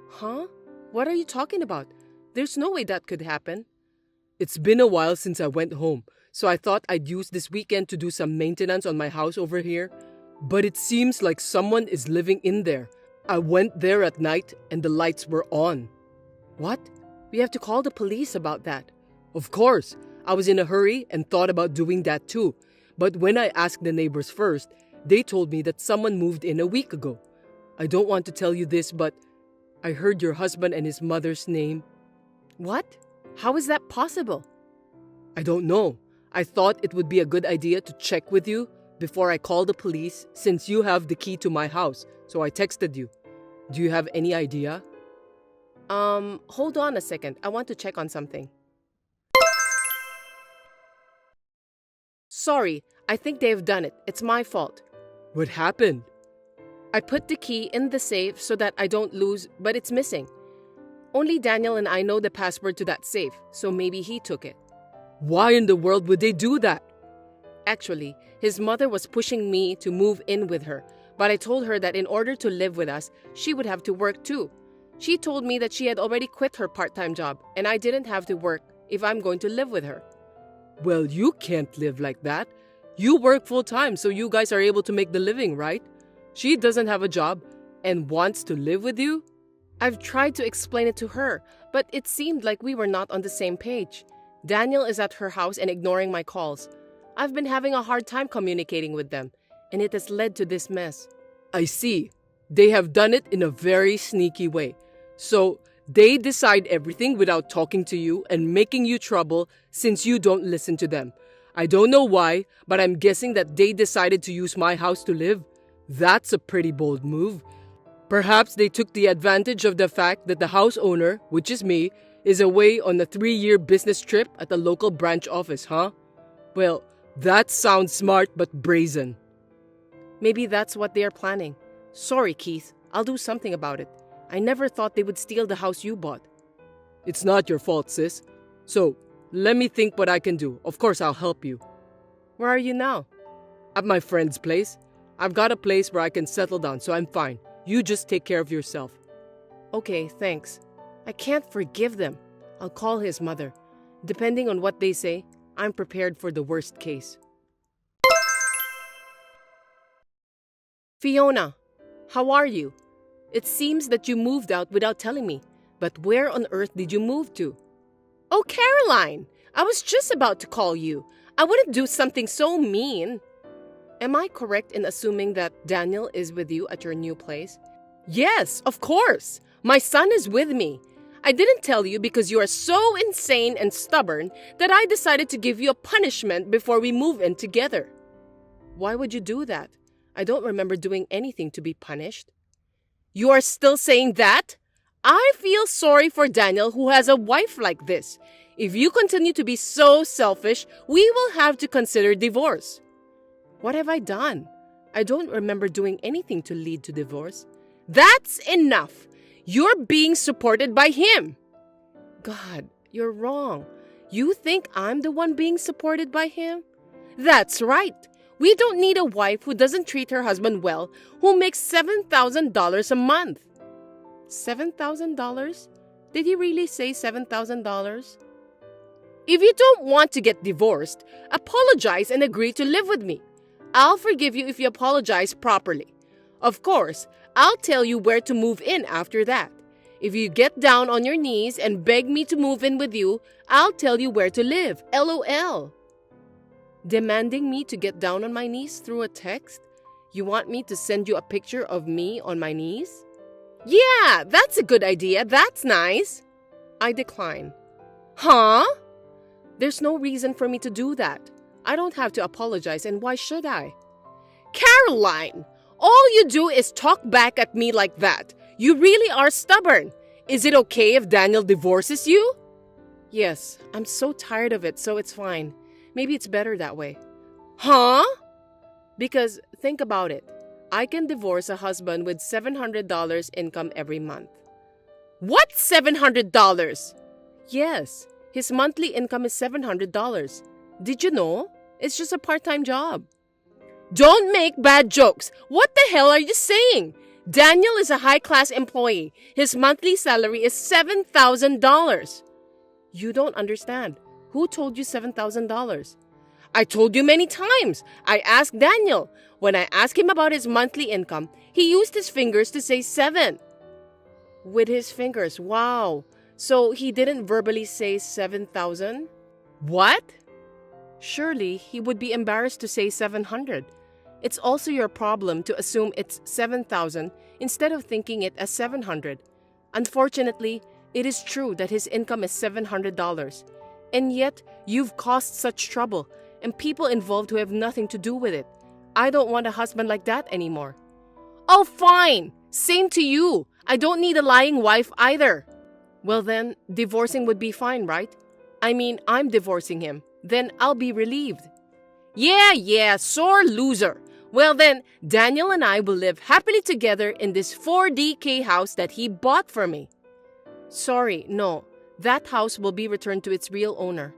Huh? What are you talking about? There's no way that could happen. It's been a while since I went home, so I thought I'd use this weekend to do some maintenance on my house over here. But it seems like someone is living in there. I went there at night and the lights were on. What? We have to call the police about that. Of course, I was in a hurry and thought about doing that too. But when I asked the neighbors first, they told me that someone moved in a week ago. I don't want to tell you this, but I heard your husband and his mother's name. What? How is that possible? I don't know. I thought it would be a good idea to check with you before I call the police since you have the key to my house, so I texted you. Do you have any idea? Hold on a second. I want to check on something. Sorry, I think they've done it. It's my fault. What happened? I put the key in the safe so that I don't lose, but it's missing. Only Daniel and I know the password to that safe, so maybe he took it. Why in the world would they do that? Actually, his mother was pushing me to move in with her, but I told her that in order to live with us, she would have to work too. She told me that she had already quit her part-time job, and I didn't have to work if I'm going to live with her. Well, you can't live like that. You work full-time, so you guys are able to make the living, right? She doesn't have a job and wants to live with you? I've tried to explain it to her, but it seemed like we were not on the same page. Daniel is at her house and ignoring my calls. I've been having a hard time communicating with them, and it has led to this mess. I see. They have done it in a very sneaky way. So, they decide everything without talking to you and making you trouble since you don't listen to them. I don't know why, but I'm guessing that they decided to use my house to live. That's a pretty bold move. Perhaps they took the advantage of the fact that the house owner, which is me, is away on a 3-year business trip at the local branch office, huh? Well, that sounds smart but brazen. Maybe that's what they are planning. Sorry, Keith. I'll do something about it. I never thought they would steal the house you bought. It's not your fault, sis. So, let me think what I can do. Of course, I'll help you. Where are you now? At my friend's place. I've got a place where I can settle down, so I'm fine. You just take care of yourself. Okay, thanks. I can't forgive them. I'll call his mother. Depending on what they say, I'm prepared for the worst case. Fiona, how are you? It seems that you moved out without telling me, but where on earth did you move to? Oh, Caroline! I was just about to call you. I wouldn't do something so mean. Am I correct in assuming that Daniel is with you at your new place? Yes, of course. My son is with me. I didn't tell you because you are so insane and stubborn that I decided to give you a punishment before we move in together. Why would you do that? I don't remember doing anything to be punished. You are still saying that? I feel sorry for Daniel who has a wife like this. If you continue to be so selfish, we will have to consider divorce. What have I done? I don't remember doing anything to lead to divorce. That's enough. You're being supported by him. God, you're wrong. You think I'm the one being supported by him? That's right. We don't need a wife who doesn't treat her husband well, who makes $7,000 a month. $7,000? Did he really say $7,000? If you don't want to get divorced, apologize and agree to live with me. I'll forgive you if you apologize properly. Of course, I'll tell you where to move in after that. If you get down on your knees and beg me to move in with you, I'll tell you where to live. LOL. Demanding me to get down on my knees through a text? You want me to send you a picture of me on my knees? Yeah, that's a good idea. That's nice. I decline. Huh? There's no reason for me to do that. I don't have to apologize, and why should I? Caroline, all you do is talk back at me like that. You really are stubborn. Is it okay if Daniel divorces you? Yes, I'm so tired of it, so it's fine. Maybe it's better that way. Huh? Because think about it. I can divorce a husband with $700 income every month. What $700? Yes, his monthly income is $700. Did you know? It's just a part-time job. Don't make bad jokes. What the hell are you saying? Daniel is a high-class employee. His monthly salary is $7,000. You don't understand. Who told you $7,000? I told you many times. I asked Daniel. When I asked him about his monthly income, he used his fingers to say 7. With his fingers, wow. So he didn't verbally say 7,000? What? Surely he would be embarrassed to say 700. It's also your problem to assume it's 7,000 instead of thinking it as 700. Unfortunately, it is true that his income is $700. And yet, you've caused such trouble and people involved who have nothing to do with it. I don't want a husband like that anymore. Oh, fine. Same to you. I don't need a lying wife either. Well then, divorcing would be fine, right? I mean, I'm divorcing him. Then I'll be relieved. Yeah, sore loser. Well then, Daniel and I will live happily together in this 4DK house that he bought for me. Sorry, no. That house will be returned to its real owner.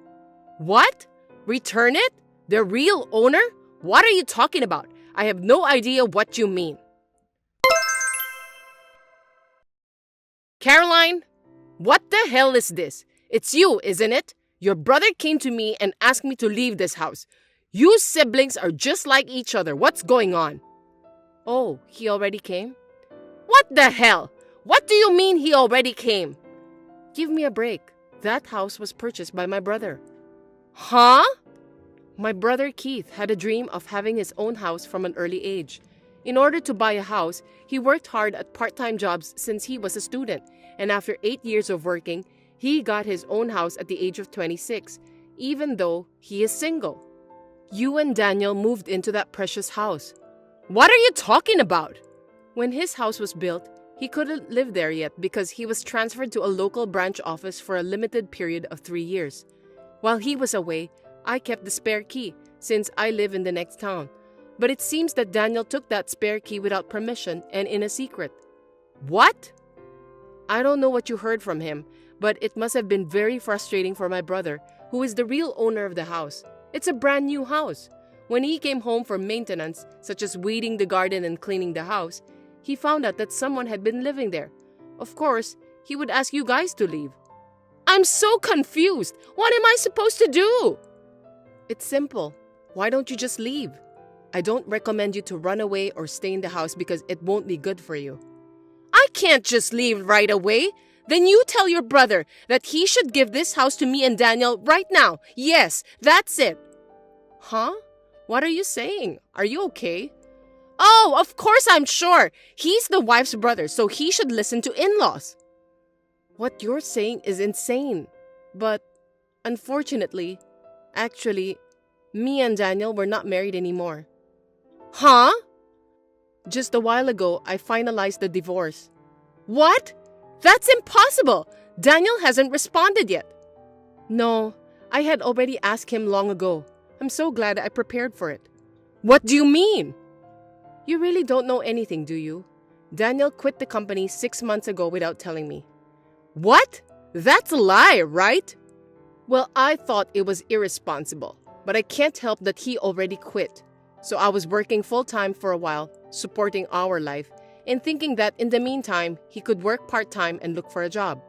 What? Return it? The real owner? What are you talking about? I have no idea what you mean. Caroline, what the hell is this? It's you, isn't it? Your brother came to me and asked me to leave this house. You siblings are just like each other. What's going on? Oh, he already came? What the hell? What do you mean he already came? Give me a break. That house was purchased by my brother. Huh? My brother Keith had a dream of having his own house from an early age. In order to buy a house, he worked hard at part-time jobs since he was a student, and after 8 years of working, he got his own house at the age of 26, even though he is single. You and Daniel moved into that precious house. What are you talking about? When his house was built, he couldn't live there yet because he was transferred to a local branch office for a limited period of 3 years. While he was away, I kept the spare key since I live in the next town. But it seems that Daniel took that spare key without permission and in a secret. What? I don't know what you heard from him, but it must have been very frustrating for my brother, who is the real owner of the house. It's a brand new house. When he came home from maintenance, such as weeding the garden and cleaning the house, he found out that someone had been living there. Of course, he would ask you guys to leave. I'm so confused. What am I supposed to do? It's simple. Why don't you just leave? I don't recommend you to run away or stay in the house because it won't be good for you. I can't just leave right away. Then you tell your brother that he should give this house to me and Daniel right now. Yes, that's it. Huh? What are you saying? Are you okay? Oh, of course I'm sure. He's the wife's brother, so he should listen to in-laws. What you're saying is insane. But unfortunately, actually, me and Daniel were not married anymore. Huh? Just a while ago, I finalized the divorce. What? That's impossible! Daniel hasn't responded yet. No, I had already asked him long ago. I'm so glad I prepared for it. What do you mean? You really don't know anything, do you? Daniel quit the company 6 months ago without telling me. What? That's a lie, right? Well, I thought it was irresponsible, but I can't help that he already quit. So I was working full-time for a while, supporting our life, and thinking that in the meantime, he could work part-time and look for a job.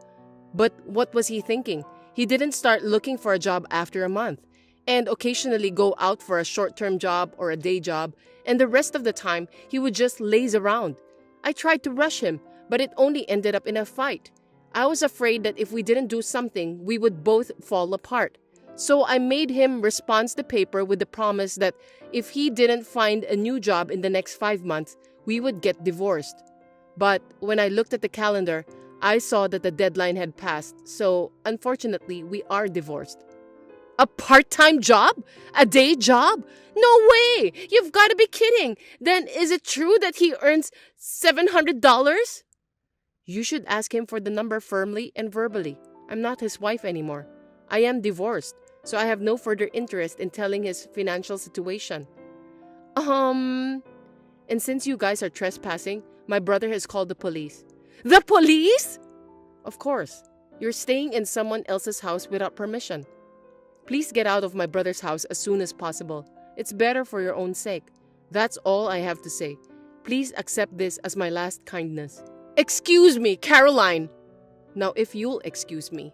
But what was he thinking? He didn't start looking for a job after a month, and occasionally go out for a short-term job or a day job, and the rest of the time, he would just laze around. I tried to rush him, but it only ended up in a fight. I was afraid that if we didn't do something, we would both fall apart. So I made him respond the paper with the promise that if he didn't find a new job in the next 5 months, we would get divorced. But when I looked at the calendar, I saw that the deadline had passed, so unfortunately, we are divorced. A part-time job? A day job? No way! You've got to be kidding! Then is it true that he earns $700? You should ask him for the number firmly and verbally. I'm not his wife anymore. I am divorced, so I have no further interest in telling his financial situation. And since you guys are trespassing, my brother has called the police. The police? Of course. You're staying in someone else's house without permission. Please get out of my brother's house as soon as possible. It's better for your own sake. That's all I have to say. Please accept this as my last kindness. Excuse me, Caroline. Now, if you'll excuse me.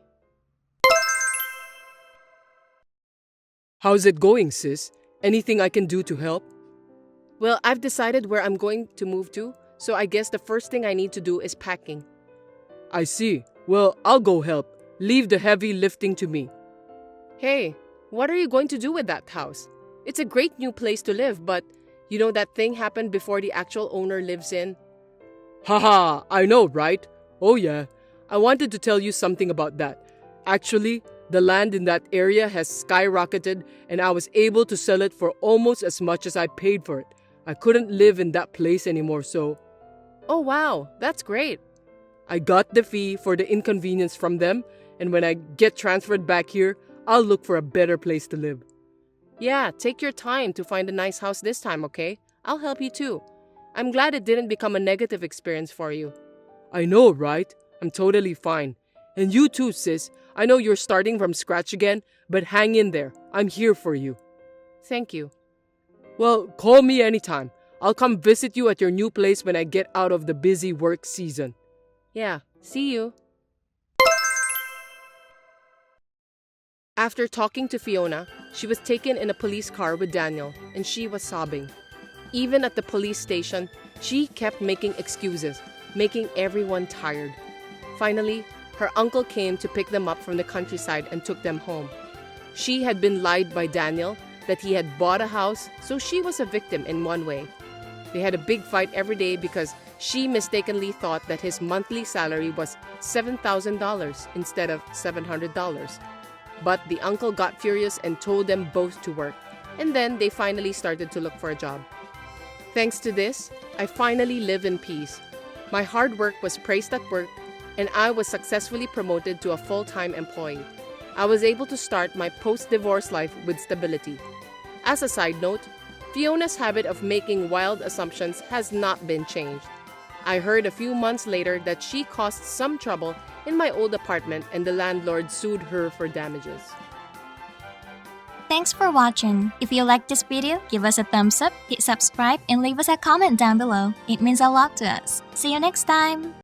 How's it going, sis? Anything I can do to help? Well, I've decided where I'm going to move to, so I guess the first thing I need to do is packing. I see. Well, I'll go help. Leave the heavy lifting to me. Hey, what are you going to do with that house? It's a great new place to live, but you know that thing happened before the actual owner lives in? Haha, I know, right? Oh yeah, I wanted to tell you something about that. Actually, the land in that area has skyrocketed and I was able to sell it for almost as much as I paid for it. I couldn't live in that place anymore, so... Oh wow, that's great. I got the fee for the inconvenience from them, and when I get transferred back here, I'll look for a better place to live. Yeah, take your time to find a nice house this time, okay? I'll help you too. I'm glad it didn't become a negative experience for you. I know, right? I'm totally fine. And you too, sis. I know you're starting from scratch again, but hang in there. I'm here for you. Thank you. Well, call me anytime. I'll come visit you at your new place when I get out of the busy work season. Yeah, see you. After talking to Fiona, she was taken in a police car with Daniel, and she was sobbing. Even at the police station, she kept making excuses, making everyone tired. Finally, her uncle came to pick them up from the countryside and took them home. She had been lied by Daniel that he had bought a house, so she was a victim in one way. They had a big fight every day because she mistakenly thought that his monthly salary was $7,000 instead of $700. But the uncle got furious and told them both to work, and then they finally started to look for a job. Thanks to this, I finally live in peace. My hard work was praised at work, and I was successfully promoted to a full-time employee. I was able to start my post-divorce life with stability. As a side note, Fiona's habit of making wild assumptions has not been changed. I heard a few months later that she caused some trouble in my old apartment and the landlord sued her for damages. Thanks for watching. If you liked this video, give us a thumbs up, hit subscribe, and leave us a comment down below. It means a lot to us. See you next time!